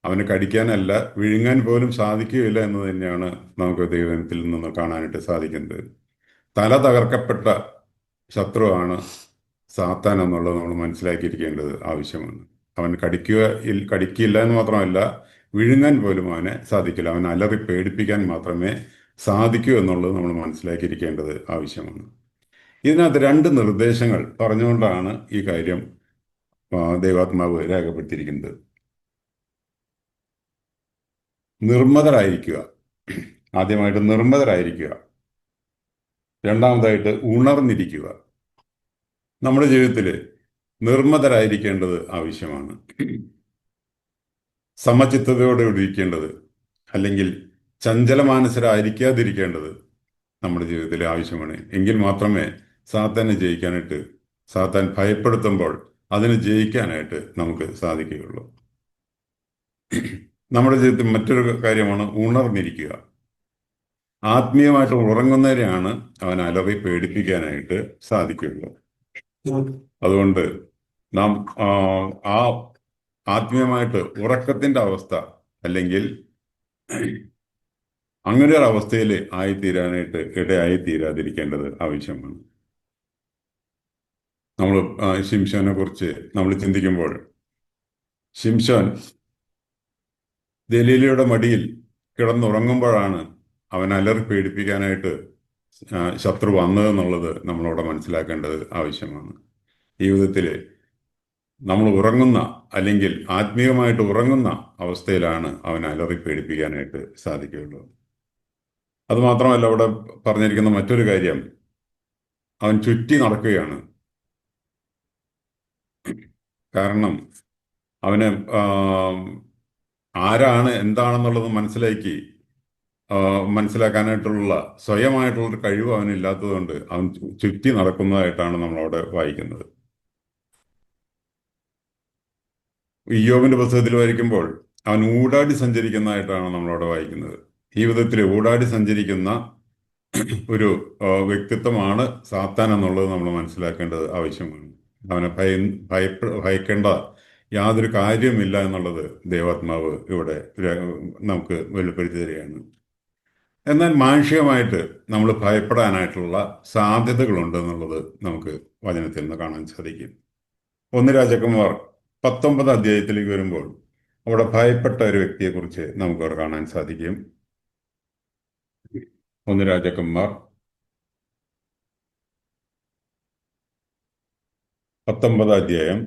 അവന് കടിക്കാനല്ല, വിഴുങ്ങാൻ പോലും സാധിക്കുകയില്ല എന്ന് തന്നെയാണ് നമുക്ക് ദൈവത്തിൽ നിന്ന് കാണാനായിട്ട് സാധിക്കുന്നത്. തല തകർക്കപ്പെട്ട ശത്രുവാണ് സാത്താൻ എന്നുള്ളത് നമ്മൾ മനസ്സിലാക്കിയിരിക്കേണ്ടത് ആവശ്യമാണ്. അവൻ കടിക്കില്ല എന്ന് മാത്രമല്ല, വിഴുങ്ങാൻ പോലും അവനെ സാധിക്കില്ല. അവൻ അലറി പേടിപ്പിക്കാൻ മാത്രമേ സാധിക്കൂ എന്നുള്ളത് നമ്മൾ മനസ്സിലാക്കിയിരിക്കേണ്ടത് ആവശ്യമാണ്. ഇതിനകത്ത് 2 നിർദ്ദേശങ്ങൾ പറഞ്ഞുകൊണ്ടാണ് ഈ കാര്യം ദൈവാത്മാവ് രേഖപ്പെടുത്തിയിരിക്കുന്നത്. നിർമ്മതരായിരിക്കുക, ആദ്യമായിട്ട് നിർമ്മതരായിരിക്കുക. രണ്ടാമതായിട്ട് ഉണർന്നിരിക്കുക. നമ്മുടെ ജീവിതത്തിൽ നിർമ്മതരായിരിക്കേണ്ടത് ആവശ്യമാണ്. സമചിത്തതയോടെ ഇരിക്കേണ്ടത്, അല്ലെങ്കിൽ ചഞ്ചലമാനസരായിരിക്കാതിരിക്കേണ്ടത് നമ്മുടെ ജീവിതത്തിൽ ആവശ്യമാണ്. എങ്കിൽ മാത്രമേ സാത്താനെ ജയിക്കാനായിട്ട്, സാത്താൻ ഭയപ്പെടുത്തുമ്പോൾ അതിനെ ജയിക്കാനായിട്ട് നമുക്ക് സാധിക്കുകയുള്ളൂ. നമ്മുടെ ജീവിതത്തിൽ മറ്റൊരു കാര്യമാണ് ഉണർന്നിരിക്കുക. ആത്മീയമായിട്ട് ഉറങ്ങുന്നവരെയാണ് അവൻ അലറി പേടിപ്പിക്കാനായിട്ട് സാധിക്കുകയുള്ളൂ. അതുകൊണ്ട് നാം ആ ആത്മീയമായിട്ട് ഉറക്കത്തിന്റെ അവസ്ഥ, അല്ലെങ്കിൽ അങ്ങനെ ഒരു അവസ്ഥയിൽ ആയിത്തീരാനായിട്ട് ഇടയായിത്തീരാതിരിക്കേണ്ടത് ആവശ്യമാണ്. നമ്മൾ ശിംശോനെ കുറിച്ച് നമ്മൾ ചിന്തിക്കുമ്പോൾ, ശിംശോൻ ദലീലയുടെ മടിയിൽ കിടന്നുറങ്ങുമ്പോഴാണ് അവൻ അലറി പേടിപ്പിക്കാനായിട്ട് ശത്രു വന്നതെന്നുള്ളത് നമ്മളവിടെ മനസ്സിലാക്കേണ്ടത് ആവശ്യമാണ്. ജീവിതത്തിൽ നമ്മൾ ഉറങ്ങുന്ന, അല്ലെങ്കിൽ ആത്മീയമായിട്ട് ഉറങ്ങുന്ന അവസ്ഥയിലാണ് അവൻ അലറി പേടിപ്പിക്കാനായിട്ട് സാധിക്കുകയുള്ളൂ. അതുമാത്രമല്ല, അവിടെ പറഞ്ഞിരിക്കുന്ന മറ്റൊരു കാര്യം, അവൻ ചുറ്റി നടക്കുകയാണ്. കാരണം അവന് ആരാണ് എന്താണെന്നുള്ളത് മനസ്സിലാക്കാനായിട്ടുള്ള സ്വയമായിട്ടുള്ളൊരു കഴിവ് അവനില്ലാത്തതുകൊണ്ട് അവൻ ചുറ്റി നടക്കുന്നതായിട്ടാണ് നമ്മളവിടെ വായിക്കുന്നത്. ഇയ്യോബിന്റെ പുസ്തകത്തിൽ വായിക്കുമ്പോൾ അവൻ ഊടാടി സഞ്ചരിക്കുന്നതായിട്ടാണ് നമ്മളവിടെ വായിക്കുന്നത്. ജീവിതത്തിൽ ഊടാടി സഞ്ചരിക്കുന്ന ഒരു വ്യക്തിത്വമാണ് സാത്താൻ എന്നുള്ളത് നമ്മൾ മനസ്സിലാക്കേണ്ടത് ആവശ്യമാണ്. അവനെ ഭയക്കേണ്ട യാതൊരു കാര്യവുമില്ല എന്നുള്ളത് ദൈവാത്മാവ് ഇവിടെ നമുക്ക് വെളിപ്പെടുത്തി തരികയാണ്. എന്നാൽ മാനുഷികമായിട്ട് നമ്മൾ ഭയപ്പെടാനായിട്ടുള്ള സാധ്യതകളുണ്ട് എന്നുള്ളത് നമുക്ക് വചനത്തിൽ നിന്ന് കാണാൻ സാധിക്കും. ഒന്ന് രാജാക്കന്മാർ 19 അധ്യായത്തിലേക്ക് വരുമ്പോൾ അവിടെ ഭയപ്പെട്ട ഒരു വ്യക്തിയെക്കുറിച്ച് നമുക്കവിടെ കാണാൻ സാധിക്കും. ഒന്ന് രാജാക്കന്മാർ 19 അധ്യായം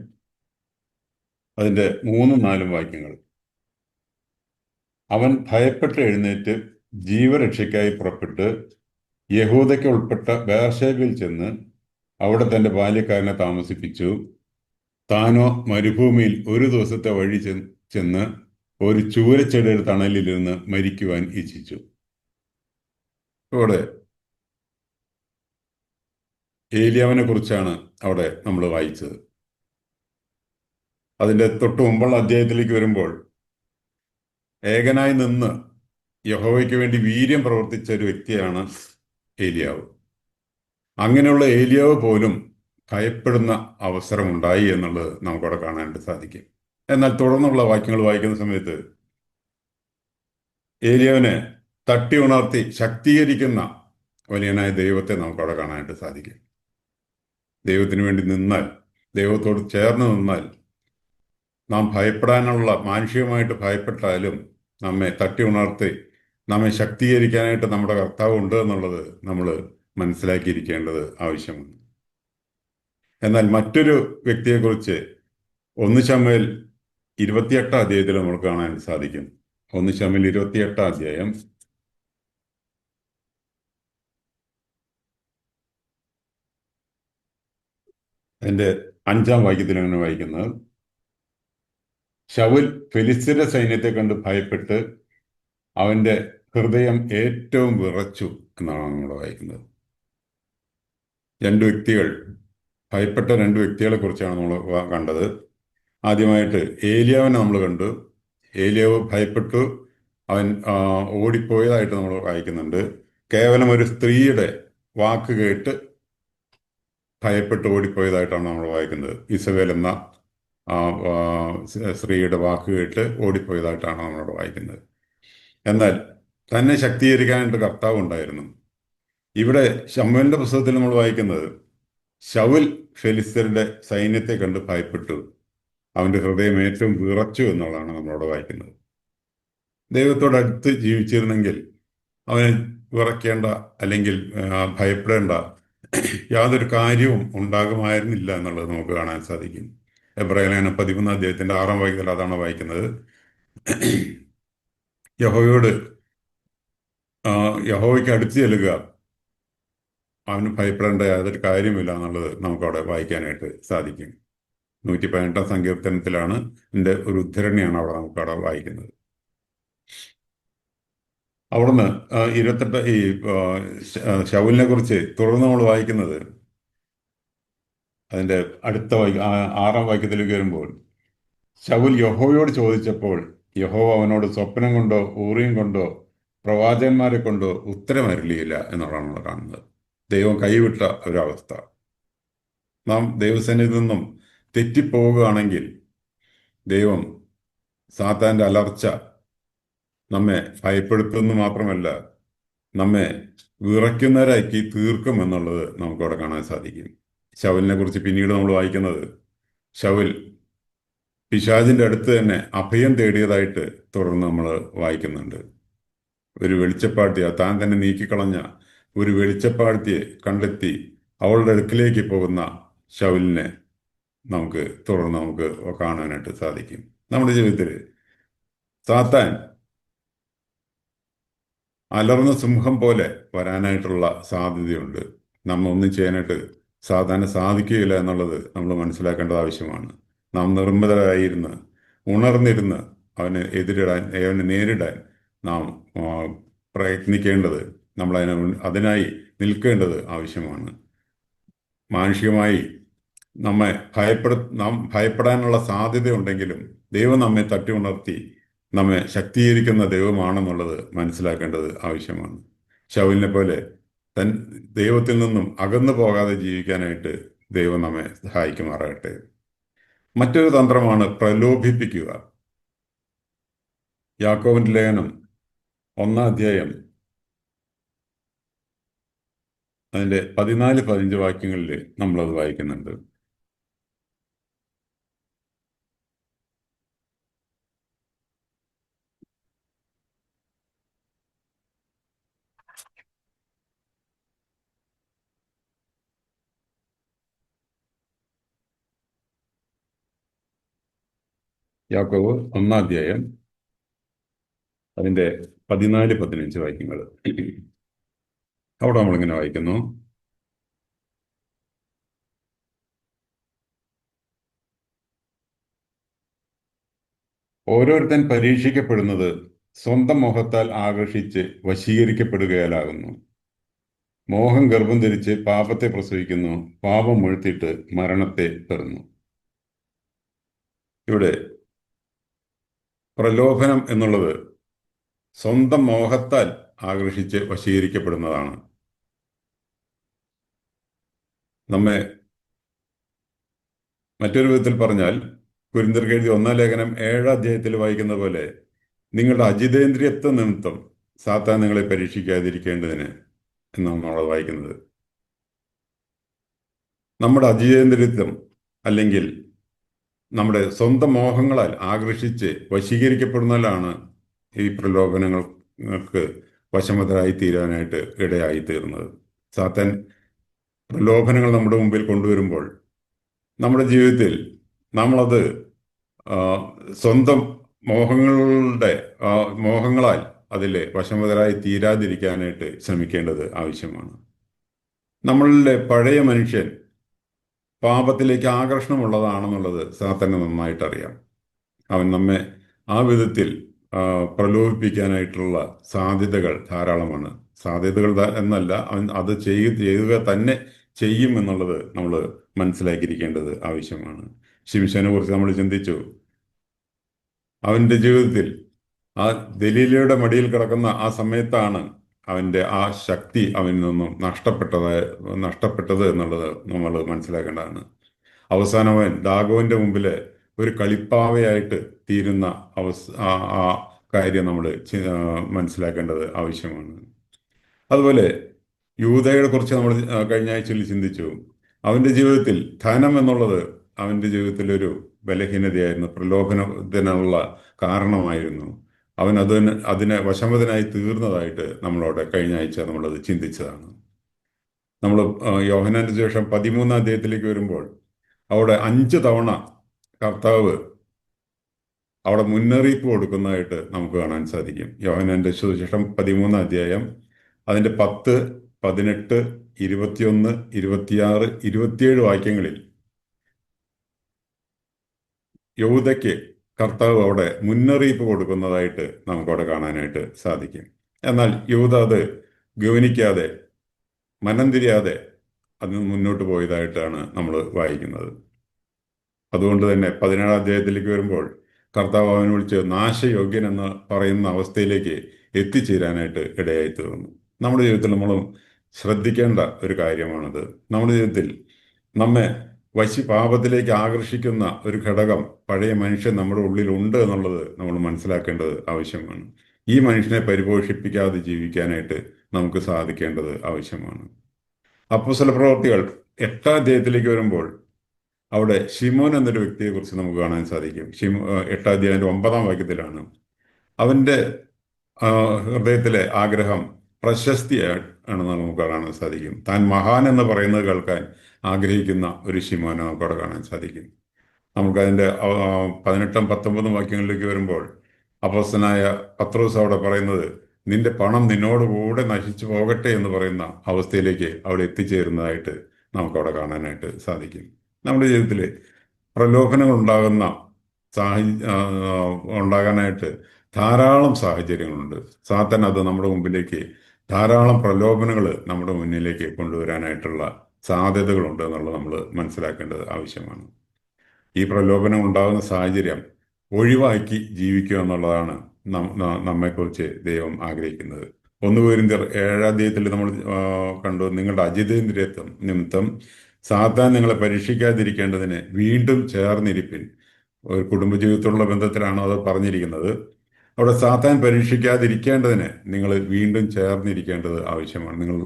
അതിന്റെ 3-4 വാക്യങ്ങൾ. അവൻ ഭയപ്പെട്ട് എഴുന്നേറ്റ് ജീവരക്ഷയ്ക്കായി പുറപ്പെട്ട് യഹൂദയ്ക്ക് ഉൾപ്പെട്ട ബേർശേബയിൽ ചെന്ന് അവിടെ തന്റെ ബാല്യക്കാരനെ താമസിപ്പിച്ചു. താനോ മരുഭൂമിയിൽ ഒരു ദിവസത്തെ വഴി ചെന്ന് ഒരു ചൂരച്ചെടിയുടെ തണലിലിരുന്ന് മരിക്കുവാൻ ഇച്ഛിച്ചു. ഇവിടെ ഏലിയാവിനെ കുറിച്ചാണ് അവിടെ നമ്മൾ വായിച്ചത്. അതിന്റെ തൊട്ടു മുമ്പുള്ള അധ്യായത്തിലേക്ക് വരുമ്പോൾ ഏകനായി നിന്ന് യഹോവയ്ക്ക് വേണ്ടി വീര്യം പ്രവർത്തിച്ച ഒരു വ്യക്തിയാണ് ഏലിയാവ്. അങ്ങനെയുള്ള ഏലിയാവ് പോലും ഭയപ്പെടുന്ന അവസരമുണ്ടായി എന്നുള്ളത് നമുക്കവിടെ കാണാനായിട്ട് സാധിക്കും. എന്നാൽ തുടർന്നുള്ള വാക്യങ്ങൾ വായിക്കുന്ന സമയത്ത് ഏലിയാവിനെ തട്ടി ഉണർത്തി ശക്തീകരിക്കുന്ന വലിയനായ ദൈവത്തെ നമുക്കവിടെ കാണാനായിട്ട് സാധിക്കും. ദൈവത്തിന് വേണ്ടി നിന്നാൽ, ദൈവത്തോട് ചേർന്ന് നിന്നാൽ, നാം ഭയപ്പെടാനുള്ള, മാനുഷികമായിട്ട് ഭയപ്പെട്ടാലും നമ്മെ തട്ടി ഉണർത്തി നമ്മെ ശക്തീകരിക്കാനായിട്ട് നമ്മുടെ കർത്താവ് ഉണ്ട് എന്നുള്ളത് നമ്മൾ മനസ്സിലാക്കിയിരിക്കേണ്ടത് ആവശ്യമാണ്. എന്നാൽ മറ്റൊരു വ്യക്തിയെക്കുറിച്ച് 1 ശമൂവേൽ 28 അധ്യായത്തിൽ നമുക്ക് കാണാൻ സാധിക്കും. 1 ശമൂവേൽ 28 അധ്യായം അതിന്റെ 5-ാം വാക്യത്തിൽ അങ്ങനെ വായിക്കുന്നത്, ശൗൽ ഫെലിസ്ത്യരുടെ സൈന്യത്തെ കണ്ട് ഭയപ്പെട്ട് അവന്റെ ഹൃദയം ഏറ്റവും വിറച്ചു എന്നാണ് നമ്മൾ വായിക്കുന്നത്. ഭയപ്പെട്ട രണ്ട് വ്യക്തികളെ കുറിച്ചാണ് നമ്മൾ കണ്ടത്. ആദ്യമായിട്ട് ഏലിയാവിനെ നമ്മൾ കണ്ടു. ഏലിയാവ് ഭയപ്പെട്ടു, അവൻ ഓടിപ്പോയതായിട്ട് നമ്മൾ വായിക്കുന്നുണ്ട്. കേവലം ഒരു സ്ത്രീയുടെ വാക്ക് കേട്ട് ഭയപ്പെട്ട് ഓടിപ്പോയതായിട്ടാണ് നമ്മൾ വായിക്കുന്നത്. ഇസബേൽ എന്ന സ്ത്രീയുടെ വാക്ക് കേട്ട് ഓടിപ്പോയതായിട്ടാണ് നമ്മളോട് വായിക്കുന്നത്. എന്നാൽ തന്നെ ശക്തീകരിക്കാനായിട്ട് കർത്താവ് ഉണ്ടായിരുന്നു. ഇവിടെ ശമൂവേലിന്റെ പുസ്തകത്തിൽ നമ്മൾ വായിക്കുന്നത് ശൗൽ ഫെലിസ്ത്യരുടെ സൈന്യത്തെ കണ്ട് ഭയപ്പെട്ടു, അവന്റെ ഹൃദയം ഏറ്റവും വിറച്ചു എന്നുള്ളതാണ് നമ്മളോട് വായിക്കുന്നത്. ദൈവത്തോടടുത്ത് ജീവിച്ചിരുന്നെങ്കിൽ അവന് വിറയ്ക്കേണ്ട അല്ലെങ്കിൽ ഭയപ്പെടേണ്ട യാതൊരു കാര്യവും ഉണ്ടാകുമായിരുന്നില്ല എന്നുള്ളത് നമുക്ക് കാണാൻ സാധിക്കും. എബ്രായലേഖനം 13 അധ്യായത്തിന്റെ 6-ാം വാക്യത്തിൽ അതാണ് വായിക്കുന്നത്. യഹോവയ്ക്ക് അടുത്ത് ചെല്ലുക, അവന് ഭയപ്പെടേണ്ട യാതൊരു കാര്യമില്ല എന്നുള്ളത് നമുക്കവിടെ വായിക്കാനായിട്ട് സാധിക്കും. 118-ാം സങ്കീർത്തനത്തിലാണ് ഇതിന്റെ ഒരു ഉദ്ധരണിയാണ് അവിടെ നമുക്കവിടെ വായിക്കുന്നത്. അവിടുന്ന് 28 ഈ ശൗലിനെ കുറിച്ച് തുടർന്ന് നമ്മൾ വായിക്കുന്നത് അതിന്റെ അടുത്ത 6-ാം വാക്യത്തിലേക്ക് വരുമ്പോൾ, ശൗൽ യഹോവയോട് ചോദിച്ചപ്പോൾ യഹോവ അവനോട് സ്വപ്നം കൊണ്ടോ ഊറിയും കൊണ്ടോ പ്രവാചകന്മാരെ കൊണ്ടോ ഉത്തരം അരുളിയില്ല എന്നുള്ളതാണ് നമ്മൾ കാണുന്നത്. ദൈവം കൈവിട്ട ഒരവസ്ഥ. നാം ദൈവസന്നിധിയിൽ നിന്നും തെറ്റിപ്പോവുകയാണെങ്കിൽ ദൈവം സാത്താന്റെ അലർച്ച നമ്മെ ഭയപ്പെടുത്തുന്നു മാത്രമല്ല നമ്മെ വിറയ്ക്കുന്നവരാക്കി തീർക്കും എന്നുള്ളത് നമുക്കവിടെ കാണാൻ സാധിക്കും. ശൗലിനെ കുറിച്ച് പിന്നീട് നമ്മൾ വായിക്കുന്നത്, ശൗൽ പിശാചിന്റെ അടുത്ത് തന്നെ അഭയം തേടിയതായിട്ട് തുടർന്ന് നമ്മൾ വായിക്കുന്നുണ്ട്. ഒരു വെളിച്ചപ്പാട്ടിയെ താൻ തന്നെ നീക്കിക്കളഞ്ഞ ഒരു വെളിച്ചപ്പാടത്തിയെ കണ്ടെത്തി അവളുടെ അടുക്കിലേക്ക് പോകുന്ന ശൗലിനെ തുടർന്ന് നമുക്ക് കാണാനായിട്ട് സാധിക്കും. നമ്മുടെ ജീവിതത്തിൽ സാത്താൻ അലർന്ന സിംഹം പോലെ വരാനായിട്ടുള്ള സാധ്യതയുണ്ട്. നമ്മൾ ഒന്നും ചെയ്യാനായിട്ട് സാധാരണ സാധിക്കുകയില്ല എന്നുള്ളത് നമ്മൾ മനസ്സിലാക്കേണ്ടത് ആവശ്യമാണ്. നാം നിർമ്മിതരായിരുന്ന് ഉണർന്നിരുന്ന് അവനെ നേരിടാൻ നാം പ്രയത്നിക്കേണ്ടത്, നമ്മൾ അതിനായി നിൽക്കേണ്ടത് ആവശ്യമാണ്. മാനുഷികമായി നാം ഭയപ്പെടാനുള്ള സാധ്യതയുണ്ടെങ്കിലും ദൈവം നമ്മെ തട്ടി ഉണർത്തി നമ്മെ ശക്തീകരിക്കുന്ന ദൈവമാണെന്നുള്ളത് മനസ്സിലാക്കേണ്ടത് ആവശ്യമാണ്. ശൗലിനെ പോലെ ദൈവത്തിൽ നിന്നും അകന്നു പോകാതെ ജീവിക്കാനായിട്ട് ദൈവം നമ്മെ സഹായിക്കുമാറാകട്ടെ. മറ്റൊരു തന്ത്രമാണ് പ്രലോഭിപ്പിക്കുക. യാക്കോബിന്റെ ലേഖനം 1-ാം അധ്യായം അതിന്റെ 14-15 വാക്യങ്ങളിൽ നമ്മളത് വായിക്കുന്നുണ്ട്. യാക്കോബ് 1-ാം അധ്യായം അതിന്റെ 14-15 വാക്യങ്ങൾ. അവിടെ നമ്മളിങ്ങനെ വായിക്കുന്നു: ഓരോരുത്തൻ പരീക്ഷിക്കപ്പെടുന്നത് സ്വന്തം മോഹത്താൽ ആകർഷിച്ച് വശീകരിക്കപ്പെടുകയാലാകുന്നു. മോഹം ഗർഭം ധരിച്ച് പാപത്തെ പ്രസവിക്കുന്നു, പാപം മുഴുത്തിട്ട് മരണത്തെ പെറുന്നു. ഇവിടെ പ്രലോഭനം എന്നുള്ളത് സ്വന്തം മോഹത്താൽ ആകർഷിച്ച് വശീകരിക്കപ്പെടുന്നതാണ്. നമ്മെ മറ്റൊരു വിധത്തിൽ പറഞ്ഞാൽ, കൊരിന്ത്യർക്ക് എഴുതിയ 1-ാം ലേഖനം 7-ാം അധ്യായത്തിൽ വായിക്കുന്ന പോലെ, നിങ്ങളുടെ അജിതേന്ദ്രിയത്വ നിമിത്തം സാത്താൻ നിങ്ങളെ പരീക്ഷിക്കാതിരിക്കേണ്ടതിന് എന്നാണ് നമ്മൾ വായിക്കുന്നത്. നമ്മുടെ അജിതേന്ദ്രിയത്വം അല്ലെങ്കിൽ നമ്മുടെ സ്വന്തം മോഹങ്ങളാൽ ആകർഷിച്ച് വശീകരിക്കപ്പെടുന്നതിലാണ് ഈ പ്രലോഭനങ്ങൾക്ക് വശമതരായി തീരാനായിട്ട് ഇടയായി തീർന്നത്. സാത്താൻ പ്രലോഭനങ്ങൾ നമ്മുടെ മുമ്പിൽ കൊണ്ടുവരുമ്പോൾ നമ്മുടെ ജീവിതത്തിൽ നമ്മളത് സ്വന്തം മോഹങ്ങളാൽ അതിലെ വശമതരായി തീരാതിരിക്കാനായിട്ട് ശ്രമിക്കേണ്ടത് ആവശ്യമാണ്. നമ്മളിലെ പഴയ മനുഷ്യൻ പാപത്തിലേക്ക് ആകർഷണമുള്ളതാണെന്നുള്ളത് സാത്താന് നന്നായിട്ടറിയാം. അവൻ നമ്മെ ആ വിധത്തിൽ പ്രലോഭിപ്പിക്കാനായിട്ടുള്ള സാധ്യതകൾ ധാരാളമാണ്. സാധ്യതകൾ എന്നല്ല, അവൻ അത് ചെയ്യുക തന്നെ ചെയ്യും എന്നുള്ളത് നമ്മൾ മനസ്സിലാക്കിയിരിക്കേണ്ടത് ആവശ്യമാണ്. ശിംശോനെ കുറിച്ച് നമ്മൾ ചിന്തിച്ചു. അവൻ്റെ ജീവിതത്തിൽ ആ ദലീലയുടെ മടിയിൽ കിടക്കുന്ന ആ സമയത്താണ് അവൻ്റെ ആ ശക്തി അവനിൽ നിന്നും നഷ്ടപ്പെട്ടത് എന്നുള്ളത് നമ്മൾ മനസ്സിലാക്കേണ്ടതാണ്. അവസാനം അവൻ ദാഗോന്റെ മുമ്പിൽ ഒരു കളിപ്പാവയായിട്ട് തീരുന്ന ആ കാര്യം നമ്മൾ മനസ്സിലാക്കേണ്ടത് ആവശ്യമാണ്. അതുപോലെ യൂദയെ കുറിച്ച് നമ്മൾ കഴിഞ്ഞ ആഴ്ചയിൽ ചിന്തിച്ചു. അവൻ്റെ ജീവിതത്തിൽ ധനം എന്നുള്ളത് അവൻ്റെ ജീവിതത്തിൽ ഒരു ബലഹീനതയായിരുന്നു, പ്രലോഭനത്തിനുള്ള കാരണമായിരുന്നു. അവൻ അതിനെ വശംവദനായി തീർന്നതായിട്ട് നമ്മളോട് കഴിഞ്ഞ ആഴ്ച നമ്മളത് ചിന്തിച്ചതാണ്. നമ്മൾ യോഹന്നാന്റെ സുവിശേഷം 13-ാം അധ്യായത്തിലേക്ക് വരുമ്പോൾ അവിടെ 5 തവണ കർത്താവ് അവിടെ മുന്നറിയിപ്പ് കൊടുക്കുന്നതായിട്ട് നമുക്ക് കാണാൻ സാധിക്കും. യോഹന്നാന്റെ സുവിശേഷം 13-ാം അധ്യായം അതിൻ്റെ 10, 18, 21, 26, 27 വാക്യങ്ങളിൽ യഹൂദയ്ക്ക് കർത്താവ് അവിടെ മുന്നറിയിപ്പ് കൊടുക്കുന്നതായിട്ട് നമുക്കവിടെ കാണാനായിട്ട് സാധിക്കും. എന്നാൽ യഹൂദ അത് ഗൗനിക്കാതെ മനം തിരിയാതെ അതിന് മുന്നോട്ട് പോയതായിട്ടാണ് നമ്മൾ വായിക്കുന്നത്. അതുകൊണ്ട് തന്നെ 17-ാം അധ്യായത്തിലേക്ക് വരുമ്പോൾ കർത്താവ് അവനെ വിളിച്ച് നാശയോഗ്യൻ എന്ന് പറയുന്ന അവസ്ഥയിലേക്ക് എത്തിച്ചേരാനായിട്ട് ഇടയായി തീർന്നു. നമ്മുടെ ജീവിതത്തിൽ നമ്മളും ശ്രദ്ധിക്കേണ്ട ഒരു കാര്യമാണത്. നമ്മുടെ ജീവിതത്തിൽ നമ്മെ പാപത്തിലേക്ക് ആകർഷിക്കുന്ന ഒരു ഘടകം, പഴയ മനുഷ്യൻ നമ്മുടെ ഉള്ളിൽ ഉണ്ട് എന്നുള്ളത് നമ്മൾ മനസ്സിലാക്കേണ്ടത് ആവശ്യമാണ്. ഈ മനുഷ്യനെ പരിപോഷിപ്പിക്കാതെ ജീവിക്കാനായിട്ട് നമുക്ക് സാധിക്കേണ്ടത് ആവശ്യമാണ്. അപ്പോസ്തലപ്രവൃത്തികൾ 8-ാം അധ്യായത്തിലേക്ക് വരുമ്പോൾ അവിടെ ശിമോൻ എന്നൊരു വ്യക്തിയെക്കുറിച്ച് നമുക്ക് കാണാൻ സാധിക്കും. 8-ാം അധ്യായത്തിന്റെ 9-ാം വാക്യത്തിലാണ് അവൻ്റെ ഹൃദയത്തിലെ ആഗ്രഹം പ്രശസ്തിയാണെന്ന് നമുക്ക് കാണാൻ സാധിക്കും. താൻ മഹാൻ എന്ന് പറയുന്നത് കേൾക്കാൻ ആഗ്രഹിക്കുന്ന ഒരു ശിമോനെ നമുക്ക് അവിടെ കാണാൻ സാധിക്കും. നമുക്കതിൻ്റെ 18-ാം 19-ാം വാക്യങ്ങളിലേക്ക് വരുമ്പോൾ അപ്പോസ്തലനായ പത്രോസ് അവിടെ പറയുന്നത്, നിന്റെ പണം നിന്നോടുകൂടെ നശിച്ചു പോകട്ടെ എന്ന് പറയുന്ന അവസ്ഥയിലേക്ക് അവിടെ എത്തിച്ചേരുന്നതായിട്ട് നമുക്കവിടെ കാണാനായിട്ട് സാധിക്കും. നമ്മുടെ ജീവിതത്തിൽ പ്രലോഭനങ്ങൾ ഉണ്ടാകാനായിട്ട് ധാരാളം സാഹചര്യങ്ങളുണ്ട്. സാത്താൻ അത് നമ്മുടെ മുമ്പിലേക്ക് ധാരാളം പ്രലോഭനങ്ങൾ നമ്മുടെ മുന്നിലേക്ക് കൊണ്ടുവരാനായിട്ടുള്ള സാധ്യതകളുണ്ട് എന്നുള്ളത് നമ്മൾ മനസ്സിലാക്കേണ്ടത് ആവശ്യമാണ്. ഈ പ്രലോഭനം ഉണ്ടാകുന്ന സാഹചര്യം ഒഴിവാക്കി ജീവിക്കുക എന്നുള്ളതാണ് നമ്മെക്കുറിച്ച് ദൈവം ആഗ്രഹിക്കുന്നത്. 1 കൊരിന്ത്യർ 7-ാം അധ്യായത്തിൽ നമ്മൾ കണ്ടു, നിങ്ങളുടെ അജിതേന്ദ്രിയത്വം നിമിത്തം സാത്താൻ നിങ്ങളെ പരീക്ഷിക്കാതിരിക്കേണ്ടതിന് വീണ്ടും ചേർന്നിരിപ്പിൻ. ഒരു കുടുംബജീവിതത്തിലുള്ള ബന്ധത്തിലാണോ അത് പറഞ്ഞിരിക്കുന്നത്? അവിടെ സാത്താൻ പരീക്ഷിക്കാതിരിക്കേണ്ടതിന് നിങ്ങൾ വീണ്ടും ചേർന്നിരിക്കേണ്ടത് ആവശ്യമാണ്. നിങ്ങൾ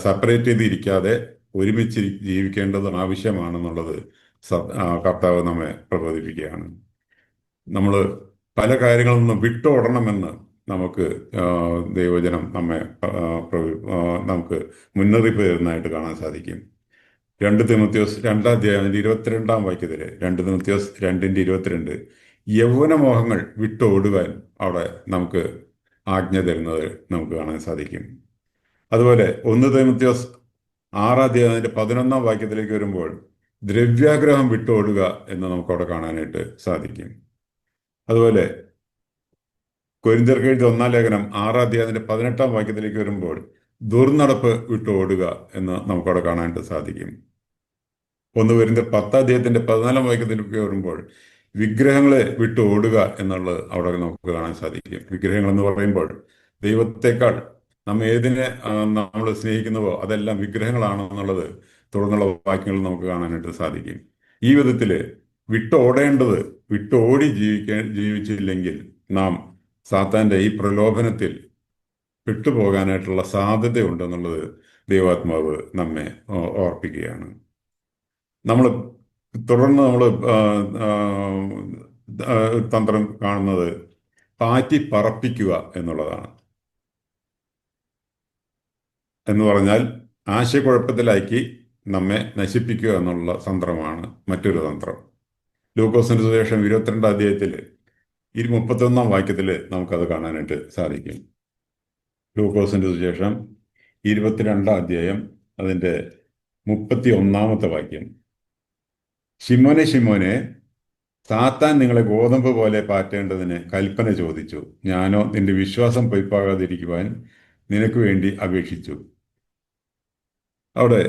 സെപ്പറേറ്റ് ചെയ്തിരിക്കാതെ ഒരുമിച്ച് ജീവിക്കേണ്ടത് ആവശ്യമാണെന്നുള്ളത് കർത്താവ് നമ്മെ പ്രബോധിപ്പിക്കുകയാണ്. നമ്മൾ പല കാര്യങ്ങളിൽ നിന്നും വിട്ടോടണമെന്ന് നമുക്ക് ദൈവജനം നമ്മെ നമുക്ക് മുന്നറിയിപ്പ് തരുന്നതായിട്ട് കാണാൻ സാധിക്കും. 2 തിമോത്തിയോസ് 2-ാം അധ്യായം 22-ാം വാക്യത്തില്, 2 തിമോത്തിയോസ് 2:22, യൗവനമോഹങ്ങൾ വിട്ടോടുവാൻ അവിടെ നമുക്ക് ആജ്ഞ തരുന്നത് നമുക്ക് കാണാൻ സാധിക്കും. അതുപോലെ 1 തിമോത്തിയോസ് 6-ാം അധ്യായം 11-ാം വാക്യത്തിലേക്ക് വരുമ്പോൾ ദ്രവ്യാഗ്രഹം വിട്ടോടുക എന്ന് നമുക്കവിടെ കാണാനായിട്ട് സാധിക്കും. അതുപോലെ കൊരിന്ത്യർക്ക് എഴുതിയ 1-ാം ലേഖനം 6-ാം അധ്യായം 18-ാം വാക്യത്തിലേക്ക് വരുമ്പോൾ ദുർനടപ്പ് വിട്ടോടുക എന്ന് നമുക്കവിടെ കാണാനായിട്ട് സാധിക്കും. 1 കൊരിന്ത്യർ 10-ാം അധ്യായത്തിന്റെ 14-ാം വാക്യത്തിലേക്ക് വരുമ്പോൾ വിഗ്രഹങ്ങളെ വിട്ടു ഓടുക എന്നുള്ളത് അവിടെ നമുക്ക് കാണാൻ സാധിക്കും. വിഗ്രഹങ്ങൾ എന്ന് പറയുമ്പോൾ ദൈവത്തെക്കാൾ ഏതിനെ നമ്മൾ സ്നേഹിക്കുന്നുവോ അതെല്ലാം വിഗ്രഹങ്ങളാണെന്നുള്ളത് തുടർന്നുള്ള വാക്യങ്ങളിൽ നമുക്ക് കാണാനായിട്ട് സാധിക്കും. ഈ വിധത്തില് വിട്ടോടേണ്ടത് വിട്ടോടി ജീവിച്ചില്ലെങ്കിൽ നാം സാത്താന്റെ ഈ പ്രലോഭനത്തിൽ പെട്ടുപോകാനായിട്ടുള്ള സാധ്യതയുണ്ടെന്നുള്ളത് ദൈവാത്മാവ് നമ്മെ ഓർപ്പിക്കുകയാണ്. നമ്മൾ തുടർന്ന് തന്ത്രം കാണുന്നത് പാറ്റി പറപ്പിക്കുക എന്നുള്ളതാണ്. എന്ന് പറഞ്ഞാൽ ആശയക്കുഴപ്പത്തിലാക്കി നമ്മെ നശിപ്പിക്കുക എന്നുള്ള തന്ത്രമാണ് മറ്റൊരു തന്ത്രം. ലൂക്കോസിന്റെ സുവിശേഷം 22-ാം അധ്യായത്തിൽ 31-ാം വാക്യത്തിൽ നമുക്കത് കാണാനായിട്ട് സാധിക്കും. ലൂക്കോസിന്റെ സുവിശേഷം 22-ാം അധ്യായം അതിൻ്റെ 31-ാമത്തെ വാക്യം, ശിമോനെ ശിമോനെ, സാത്താൻ നിങ്ങളെ ഗോതമ്പ് പോലെ പാറ്റേണ്ടതിന് കൽപ്പന ചോദിച്ചു. ഞാനോ നിന്റെ വിശ്വാസം പൊയ്പാകാതിരിക്കുവാൻ നിനക്ക് വേണ്ടി അപേക്ഷിച്ചു. അവിടെ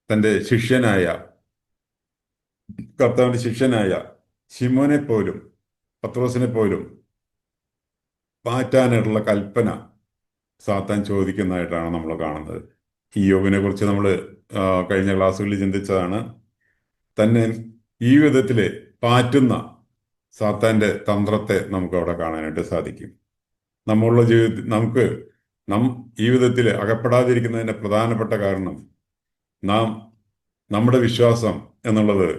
തൻ്റെ കർത്താവിന്റെ ശിഷ്യനായ ശിമോനെ പോലും പത്രോസിനെ പോലും പാറ്റാനായിട്ടുള്ള കൽപ്പന സാത്താൻ ചോദിക്കുന്നതായിട്ടാണ് നമ്മൾ കാണുന്നത്. ഈ യോബിനെ കുറിച്ച് നമ്മൾ കഴിഞ്ഞ ക്ലാസ്സുകളിൽ ചിന്തിച്ചതാണ്. തന്നെ ഈ വിധത്തിൽ പാറ്റുന്ന സാത്താന്റെ തന്ത്രത്തെ നമുക്ക് അവിടെ കാണാനായിട്ട് സാധിക്കും. നമ്മളുടെ ജീവിതത്തിൽ ഈ വിധത്തിൽ അകപ്പെടാതിരിക്കുന്നതിന്റെ പ്രധാനപ്പെട്ട കാരണം നമ്മുടെ വിശ്വാസം എന്നുള്ളത്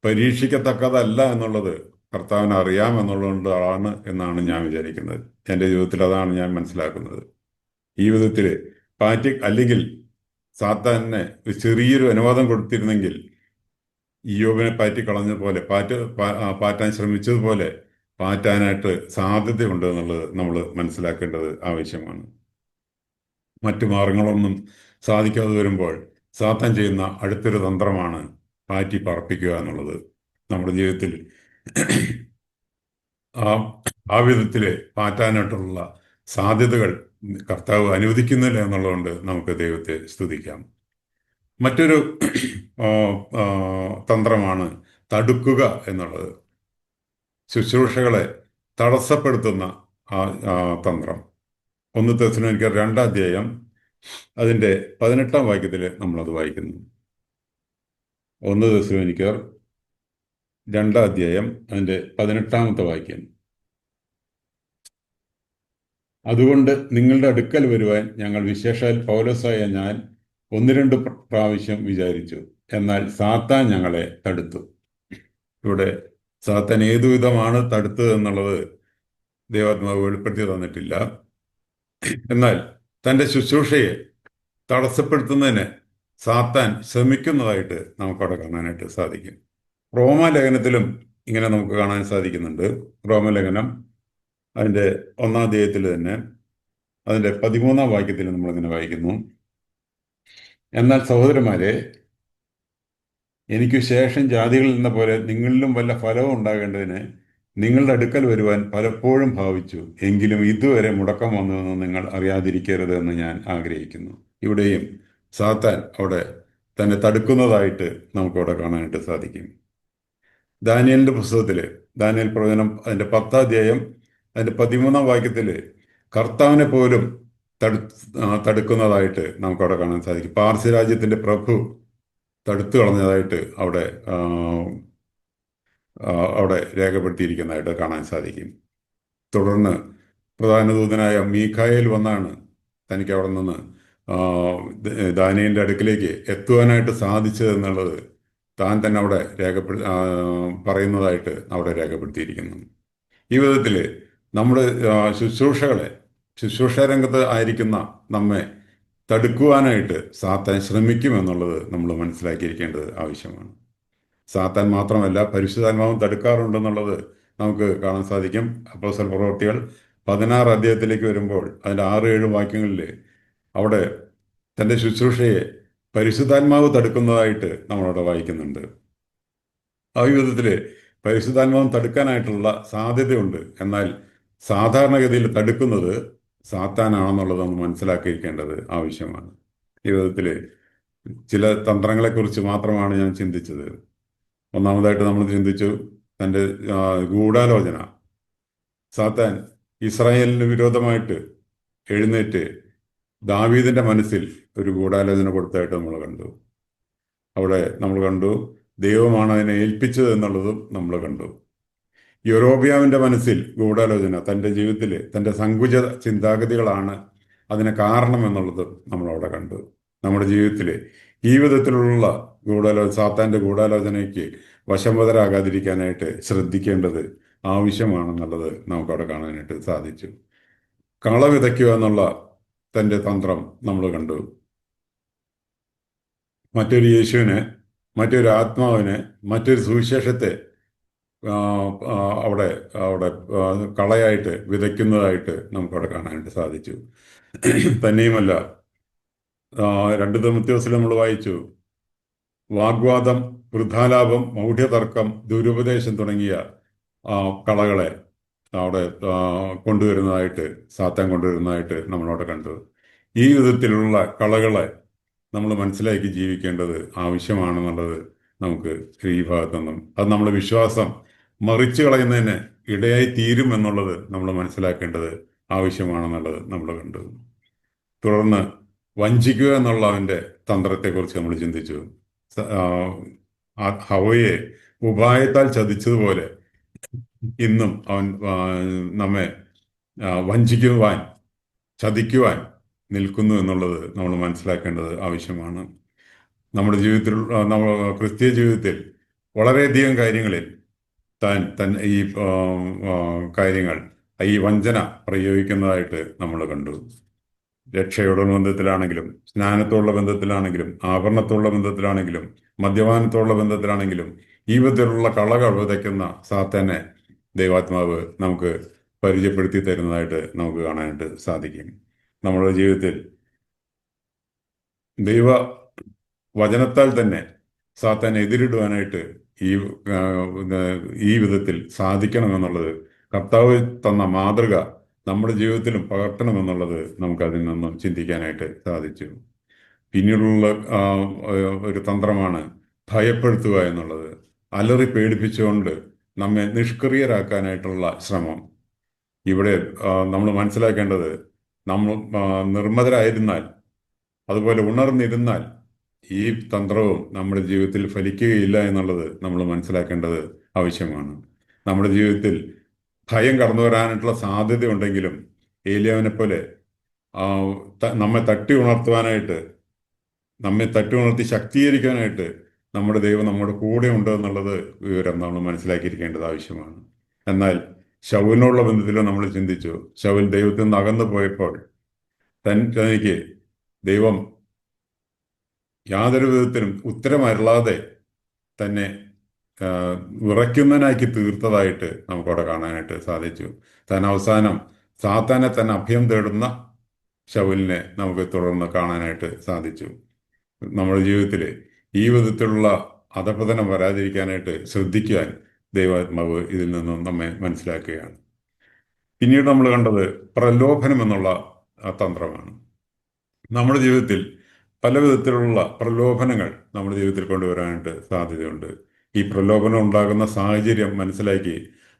പരീക്ഷിക്കത്തക്കതല്ല എന്നുള്ളത് കർത്താവിന് അറിയാം എന്നുള്ളതുകൊണ്ടാണ് എന്നാണ് ഞാൻ വിചാരിക്കുന്നത്. എൻ്റെ ജീവിതത്തിൽ അതാണ് ഞാൻ മനസ്സിലാക്കുന്നത്. ഈ വിധത്തിൽ അല്ലെങ്കിൽ സാത്താനെ ചെറിയൊരു അനുവാദം കൊടുത്തിരുന്നെങ്കിൽ ഇയ്യോബിനെ പാറ്റിക്കളഞ്ഞ പോലെ പാറ്റാൻ ശ്രമിച്ചതുപോലെ പാറ്റാനായിട്ട് സാധ്യതയുണ്ട് എന്നുള്ളത് നമ്മൾ മനസ്സിലാക്കേണ്ടത് ആവശ്യമാണ്. മറ്റു മാർഗങ്ങളൊന്നും സാധിക്കാതെ വരുമ്പോൾ സാത്താൻ ചെയ്യുന്ന അടുത്തൊരു തന്ത്രമാണ് പാറ്റി പറപ്പിക്കുക എന്നുള്ളത്. നമ്മുടെ ജീവിതത്തിൽ ആ വിധത്തിൽ പാറ്റാനായിട്ടുള്ള സാധ്യതകൾ കർത്താവ് അനുവദിക്കുന്നില്ല എന്നുള്ളതുകൊണ്ട് നമുക്ക് ദൈവത്തെ സ്തുതിക്കാം. മറ്റൊരു തന്ത്രമാണ് തടുക്കുക എന്നുള്ളത്. ശുശ്രൂഷകളെ തടസ്സപ്പെടുത്തുന്ന തന്ത്രം. 1 തെസ്സലോനിക്കർ 2-ാം അധ്യായം അതിൻ്റെ 18-ാം വാക്യത്തിൽ നമ്മളത് വായിക്കുന്നു. 1 തെസ്സലോനിക്കർ 2-ാം അധ്യായം അതിൻ്റെ 18-ാമത്തെ വാക്യം, അതുകൊണ്ട് നിങ്ങളുടെ അടുക്കൽ വരുവാൻ ഞങ്ങൾ വിശേഷാൽ പൗലോസായ ഞാൻ 1-2 പ്രാവശ്യം വിചാരിച്ചു, എന്നാൽ സാത്താൻ ഞങ്ങളെ തടുത്തു. ഇവിടെ സാത്താൻ ഏതുവിധമാണ് തടുത്തത് എന്നുള്ളത് ദൈവാത്മാവ് വെളിപ്പെടുത്തി തന്നിട്ടില്ല. എന്നാൽ തൻ്റെ ശുശ്രൂഷയെ തടസ്സപ്പെടുത്തുന്നതിന് സാത്താൻ ശ്രമിക്കുന്നതായിട്ട് നമുക്കവിടെ കാണാനായിട്ട് സാധിക്കും. റോമാലേഖനത്തിലും ഇങ്ങനെ നമുക്ക് കാണാൻ സാധിക്കുന്നുണ്ട്. റോമാലേഖനം അതിൻ്റെ 1-ാം അധ്യായത്തിൽ തന്നെ അതിൻ്റെ 13-ാം വാക്യത്തിൽ നമ്മളിങ്ങനെ വായിക്കുന്നു, എന്നാൽ സഹോദരന്മാരെ, എനിക്ക് ശേഷം ജാതികളിൽ എന്ന പോലെ നിങ്ങളിലും വല്ല ഫലവും ഉണ്ടാകേണ്ടതിന് നിങ്ങളുടെ അടുക്കൽ വരുവാൻ പലപ്പോഴും ഭാവിച്ചു, എങ്കിലും ഇതുവരെ മുടക്കം വന്നതെന്ന് നിങ്ങൾ അറിയാതിരിക്കരുത് എന്ന് ഞാൻ ആഗ്രഹിക്കുന്നു. ഇവിടെയും സാത്താൻ അവിടെ തന്നെ തടുക്കുന്നതായിട്ട് നമുക്കവിടെ കാണാനായിട്ട് സാധിക്കും. ദാനിയേലിന്റെ പുസ്തകത്തിൽ ദാനിയേൽ പ്രവചനം അതിൻ്റെ 10-ാം അധ്യായം അതിൻ്റെ 13-ാം വാക്യത്തിൽ കർത്താവിനെ പോലും തടുക്കുന്നതായിട്ട് നമുക്കവിടെ കാണാൻ സാധിക്കും. പാർസി രാജ്യത്തിൻ്റെ പ്രഭു തടുത്തു കളഞ്ഞതായിട്ട് അവിടെ രേഖപ്പെടുത്തിയിരിക്കുന്നതായിട്ട് കാണാൻ സാധിക്കും. തുടർന്ന് പ്രധാന ദൂതനായ മീഖായേൽ വന്നാണ് തനിക്ക് അവിടെ നിന്ന് ആ, ദാനിയേലിൻ്റെ അടുക്കിലേക്ക് എത്തുവാനായിട്ട് സാധിച്ചതെന്നുള്ളത് താൻ തന്നെ അവിടെ പറയുന്നതായിട്ട് അവിടെ രേഖപ്പെടുത്തിയിരിക്കുന്നു. ഈ വിധത്തിൽ നമ്മുടെ ശുശ്രൂഷകളെ, ശുശ്രൂഷ രംഗത്ത് ആയിരിക്കുന്ന നമ്മെ തടുക്കുവാനായിട്ട് സാത്താൻ ശ്രമിക്കുമെന്നുള്ളത് നമ്മൾ മനസ്സിലാക്കിയിരിക്കേണ്ടത് ആവശ്യമാണ്. സാത്താൻ മാത്രമല്ല, പരിശുദ്ധാത്മാവും തടുക്കാറുണ്ടെന്നുള്ളത് നമുക്ക് കാണാൻ സാധിക്കും. അപ്പോസ്തല പ്രവൃത്തികൾ 16 അധ്യായത്തിലേക്ക് വരുമ്പോൾ അതിൻ്റെ 6-7 വാക്യങ്ങളിൽ അവിടെ തൻ്റെ ശുശ്രൂഷയെ പരിശുദ്ധാത്മാവ് തടുക്കുന്നതായിട്ട് നമ്മളവിടെ വായിക്കുന്നുണ്ട്. ആ വിധത്തിൽ പരിശുദ്ധാത്മാവും തടുക്കാനായിട്ടുള്ള സാധ്യതയുണ്ട്. എന്നാൽ സാധാരണഗതിയിൽ തടുക്കുന്നത് സാത്താനാണെന്നുള്ളത് നമ്മൾ മനസ്സിലാക്കിയിരിക്കേണ്ടത് ആവശ്യമാണ്. ഈ വിധത്തിൽ ചില തന്ത്രങ്ങളെക്കുറിച്ച് മാത്രമാണ് ഞാൻ ചിന്തിച്ചത്. ഒന്നാമതായിട്ട് നമ്മൾ ചിന്തിച്ചു തൻ്റെ ഗൂഢാലോചന. സാത്താൻ ഇസ്രായേലിന് വിരോധമായിട്ട് എഴുന്നേറ്റ് ദാവീദിന്റെ മനസ്സിൽ ഒരു ഗൂഢാലോചന കൊടുത്തതായിട്ട് നമ്മൾ കണ്ടു. അവിടെ നമ്മൾ കണ്ടു ദൈവമാണ് അതിനെ ഏൽപ്പിച്ചത് എന്നുള്ളതും നമ്മൾ കണ്ടു. യൊരോബിയാമിന്റെ മനസ്സിൽ ഗൂഢാലോചന, തൻ്റെ ജീവിതത്തിൽ തൻ്റെ സങ്കുച ചിന്താഗതികളാണ് അതിന് കാരണം എന്നുള്ളതും നമ്മളവിടെ കണ്ടു. നമ്മുടെ ജീവിതത്തിൽ ഈ വിധത്തിലുള്ള സാത്താന്റെ ഗൂഢാലോചനയ്ക്ക് വശംവദരാകാതിരിക്കാനായിട്ട് ശ്രദ്ധിക്കേണ്ടത് ആവശ്യമാണെന്നുള്ളത് നമുക്കവിടെ കാണാനായിട്ട് സാധിച്ചു. കള വിതയ്ക്കുക എന്നുള്ള തൻ്റെ തന്ത്രം നമ്മൾ കണ്ടു. മറ്റൊരു യേശുവിനെ, മറ്റൊരു ആത്മാവിനെ, മറ്റൊരു സുവിശേഷത്തെ അവിടെ അവിടെ കളയായിട്ട് വിതയ്ക്കുന്നതായിട്ട് നമുക്കവിടെ കാണാനായിട്ട് സാധിച്ചു. തന്നെയുമല്ല, 2 തിമോഥെയോസിൽ നമ്മൾ വായിച്ചു, വാഗ്വാദം, വൃഥാലാപം, മൗഢ്യതർക്കം, ദുരുപദേശം തുടങ്ങിയ കളകളെ അവിടെ കൊണ്ടുവരുന്നതായിട്ട് സാത്താൻ കൊണ്ടുവരുന്നതായിട്ട് നമ്മളവിടെ കണ്ടു. ഈ വിധത്തിലുള്ള കളകളെ നമ്മൾ മനസ്സിലാക്കി ജീവിക്കേണ്ടത് ആവശ്യമാണെന്നുള്ളത് നമുക്ക് ഈ ഭാഗത്തു നിന്നും, അത് നമ്മുടെ വിശ്വാസം മറിച്ചു കളയുന്നതിന് ഇടയായി തീരും എന്നുള്ളത് നമ്മൾ മനസ്സിലാക്കേണ്ടത് ആവശ്യമാണെന്നുള്ളത് നമ്മൾ കണ്ടു. തുടർന്ന് വഞ്ചിക്കുക എന്നുള്ള അവൻ്റെ തന്ത്രത്തെക്കുറിച്ച് നമ്മൾ ചിന്തിച്ചു. ഹവയെ ഉപായത്താൽ ചതിച്ചതുപോലെ ഇന്നും അവൻ നമ്മെ വഞ്ചിക്കുവാൻ, ചതിക്കുവാൻ നിൽക്കുന്നു എന്നുള്ളത് നമ്മൾ മനസ്സിലാക്കേണ്ടത് ആവശ്യമാണ്. നമ്മുടെ ജീവിതത്തിൽ, നമ്മുടെ ക്രിസ്തീയ ജീവിതത്തിൽ വളരെയധികം കാര്യങ്ങളിൽ ഈ കാര്യങ്ങൾ, ഈ വഞ്ചന പ്രയോഗിക്കുന്നതായിട്ട് നമ്മൾ കണ്ടു. രക്ഷയോടുള്ള ബന്ധത്തിലാണെങ്കിലും, സ്നാനത്തോടുള്ള ബന്ധത്തിലാണെങ്കിലും, ആഭരണത്തോടുള്ള ബന്ധത്തിലാണെങ്കിലും, മദ്യപാനത്തോടുള്ള ബന്ധത്തിലാണെങ്കിലും ഈ വിധത്തിലുള്ള കളകൾ വിതയ്ക്കുന്ന സാത്താനെ ദൈവാത്മാവ് നമുക്ക് പരിചയപ്പെടുത്തി തരുന്നതായിട്ട് നമുക്ക് കാണാനായിട്ട് സാധിക്കും. നമ്മുടെ ജീവിതത്തിൽ ദൈവ വചനത്താൽ തന്നെ സാത്താനെ എതിരിടുവാനായിട്ട് ഈ വിധത്തിൽ സാധിക്കണമെന്നുള്ളത്, കർത്താവ് തന്ന മാതൃക നമ്മുടെ ജീവിതത്തിലും പകർത്തണമെന്നുള്ളത് നമുക്കതിൽ നിന്നും ചിന്തിക്കാനായിട്ട് സാധിച്ചു. പിന്നീടുള്ള ഒരു തന്ത്രമാണ് ഭയപ്പെടുത്തുക എന്നുള്ളത്. അലറി പേടിപ്പിച്ചുകൊണ്ട് നമ്മെ നിഷ്ക്രിയരാക്കാനായിട്ടുള്ള ശ്രമം. ഇവിടെ നമ്മൾ മനസ്സിലാക്കേണ്ടത്, നമ്മൾ നിർമ്മതരായിരുന്നാൽ, അതുപോലെ ഉണർന്നിരുന്നാൽ ഈ തന്ത്രവും നമ്മുടെ ജീവിതത്തിൽ ഫലിക്കുകയില്ല എന്നുള്ളത് നമ്മൾ മനസ്സിലാക്കേണ്ടത് ആവശ്യമാണ്. നമ്മുടെ ജീവിതത്തിൽ ഭയം കടന്നു വരാനായിട്ടുള്ള സാധ്യതയുണ്ടെങ്കിലും ഏലിയാവിനെ പോലെ നമ്മെ തട്ടി ഉണർത്തി ശക്തീകരിക്കാനായിട്ട് നമ്മുടെ ദൈവം നമ്മുടെ കൂടെ ഉണ്ട് എന്നുള്ളത് വിവരം നമ്മൾ മനസ്സിലാക്കിയിരിക്കേണ്ടത് ആവശ്യമാണ്. എന്നാൽ ശൗലിനോടുള്ള ബന്ധത്തിലും നമ്മൾ ചിന്തിച്ചു. ശൗൽ ദൈവത്തിൽ നിന്ന് അകന്നു പോയപ്പോൾ തനിക്ക് ദൈവം യാതൊരു വിധത്തിലും ഉത്തരമരുളാതെ തന്നെ വിറയ്ക്കുന്നതിനാക്കി തീർത്തതായിട്ട് നമുക്കവിടെ കാണാനായിട്ട് സാധിച്ചു. താൻ അവസാനം സാത്താനെ തന്നെ അഭയം തേടുന്ന ശൗലിനെ നമുക്ക് തുടർന്ന് കാണാനായിട്ട് സാധിച്ചു. നമ്മുടെ ജീവിതത്തിൽ ഈ വിധത്തിലുള്ള അധപതനം വരാതിരിക്കാനായിട്ട് ശ്രദ്ധിക്കുവാൻ ദൈവാത്മാവ് ഇതിൽ നിന്നും നമ്മെ മനസ്സിലാക്കുകയാണ്. പിന്നീട് നമ്മൾ കണ്ടത് പ്രലോഭനം എന്നുള്ള തന്ത്രമാണ്. നമ്മുടെ ജീവിതത്തിൽ പല വിധത്തിലുള്ള പ്രലോഭനങ്ങൾ നമ്മുടെ ജീവിതത്തിൽ കൊണ്ടുവരാനായിട്ട് സാധ്യതയുണ്ട്. ഈ പ്രലോഭനം ഉണ്ടാകുന്ന സാഹചര്യം മനസ്സിലാക്കി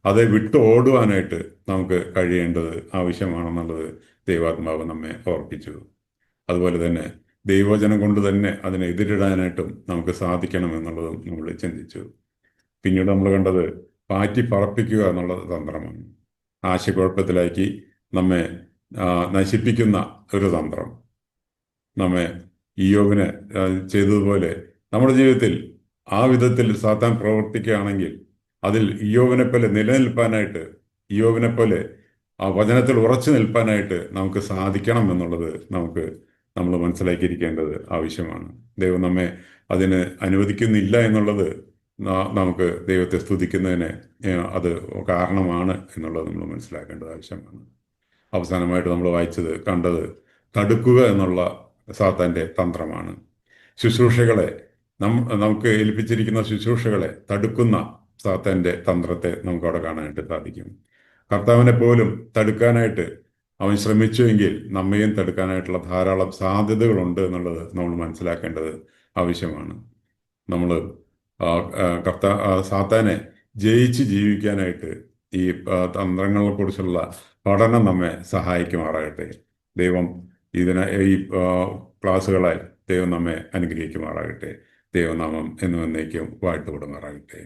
അത് വിട്ടു ഓടുവാനായിട്ട് നമുക്ക് കഴിയേണ്ടത് ആവശ്യമാണെന്നുള്ളത് ദൈവാത്മാവ് നമ്മെ ഓർപ്പിച്ചു. അതുപോലെ തന്നെ ദൈവവചനം കൊണ്ട് തന്നെ അതിനെ എതിരിടാനായിട്ടും നമുക്ക് സാധിക്കണം എന്നുള്ളതും നമ്മൾ ചിന്തിച്ചു. പിന്നീട് നമ്മൾ കണ്ടത് പാറ്റി പറപ്പിക്കുക എന്നുള്ള തന്ത്രമാണ്. ആശയക്കുഴപ്പത്തിലാക്കി നമ്മെ നശിപ്പിക്കുന്ന ഒരു തന്ത്രം. നമ്മെ ഇയ്യോബിനെ ചെയ്തതുപോലെ നമ്മുടെ ജീവിതത്തിൽ ആ വിധത്തിൽ സാത്താൻ പ്രവർത്തിക്കുകയാണെങ്കിൽ അതിൽ ഇയ്യോബിനെ പോലെ നിലനിൽപ്പാനായിട്ട്, ഇയ്യോബിനെ പോലെ ആ വചനത്തിൽ ഉറച്ചു നിൽപ്പാനായിട്ട് നമുക്ക് സാധിക്കണം എന്നുള്ളത് നമ്മൾ മനസ്സിലാക്കിയിരിക്കേണ്ടത് ആവശ്യമാണ്. ദൈവം നമ്മെ അതിന് അനുവദിക്കുന്നില്ല എന്നുള്ളത് നമുക്ക് ദൈവത്തെ സ്തുതിക്കുന്നതിന് അത് കാരണമാണ് എന്നുള്ളത് നമ്മൾ മനസ്സിലാക്കേണ്ടത് ആവശ്യമാണ്. അവസാനമായിട്ട് നമ്മൾ കണ്ടത് തടുക്കുക എന്നുള്ള സാത്താൻ്റെ തന്ത്രമാണ്. ശുശ്രൂഷകളെ നമുക്ക് ഏൽപ്പിച്ചിരിക്കുന്ന ശുശ്രൂഷകളെ തടുക്കുന്ന സാത്താൻ്റെ തന്ത്രത്തെ നമുക്ക് അവിടെ കാണാനായിട്ട് സാധിക്കും. കർത്താവിനെ പോലും തടുക്കാനായിട്ട് അവൻ ശ്രമിച്ചുവെങ്കിൽ നമ്മയും തടുക്കാനായിട്ടുള്ള ധാരാളം സാധ്യതകളുണ്ട് എന്നുള്ളത് നമ്മൾ മനസ്സിലാക്കേണ്ടത് ആവശ്യമാണ്. നമ്മൾ സാത്താനെ ജയിച്ച് ജീവിക്കാനായിട്ട് ഈ തന്ത്രങ്ങളെക്കുറിച്ചുള്ള പഠനം നമ്മെ സഹായിക്കുമാറാകട്ടെ. ദൈവം ഈ ക്ലാസ്സുകളാൽ ദൈവം നമ്മെ അനുഗ്രഹിക്കുമാറാകട്ടെ. ദൈവനാമം എന്നും എന്നേക്കും വാഴ്ത്തപ്പെടുമാറാകട്ടെ.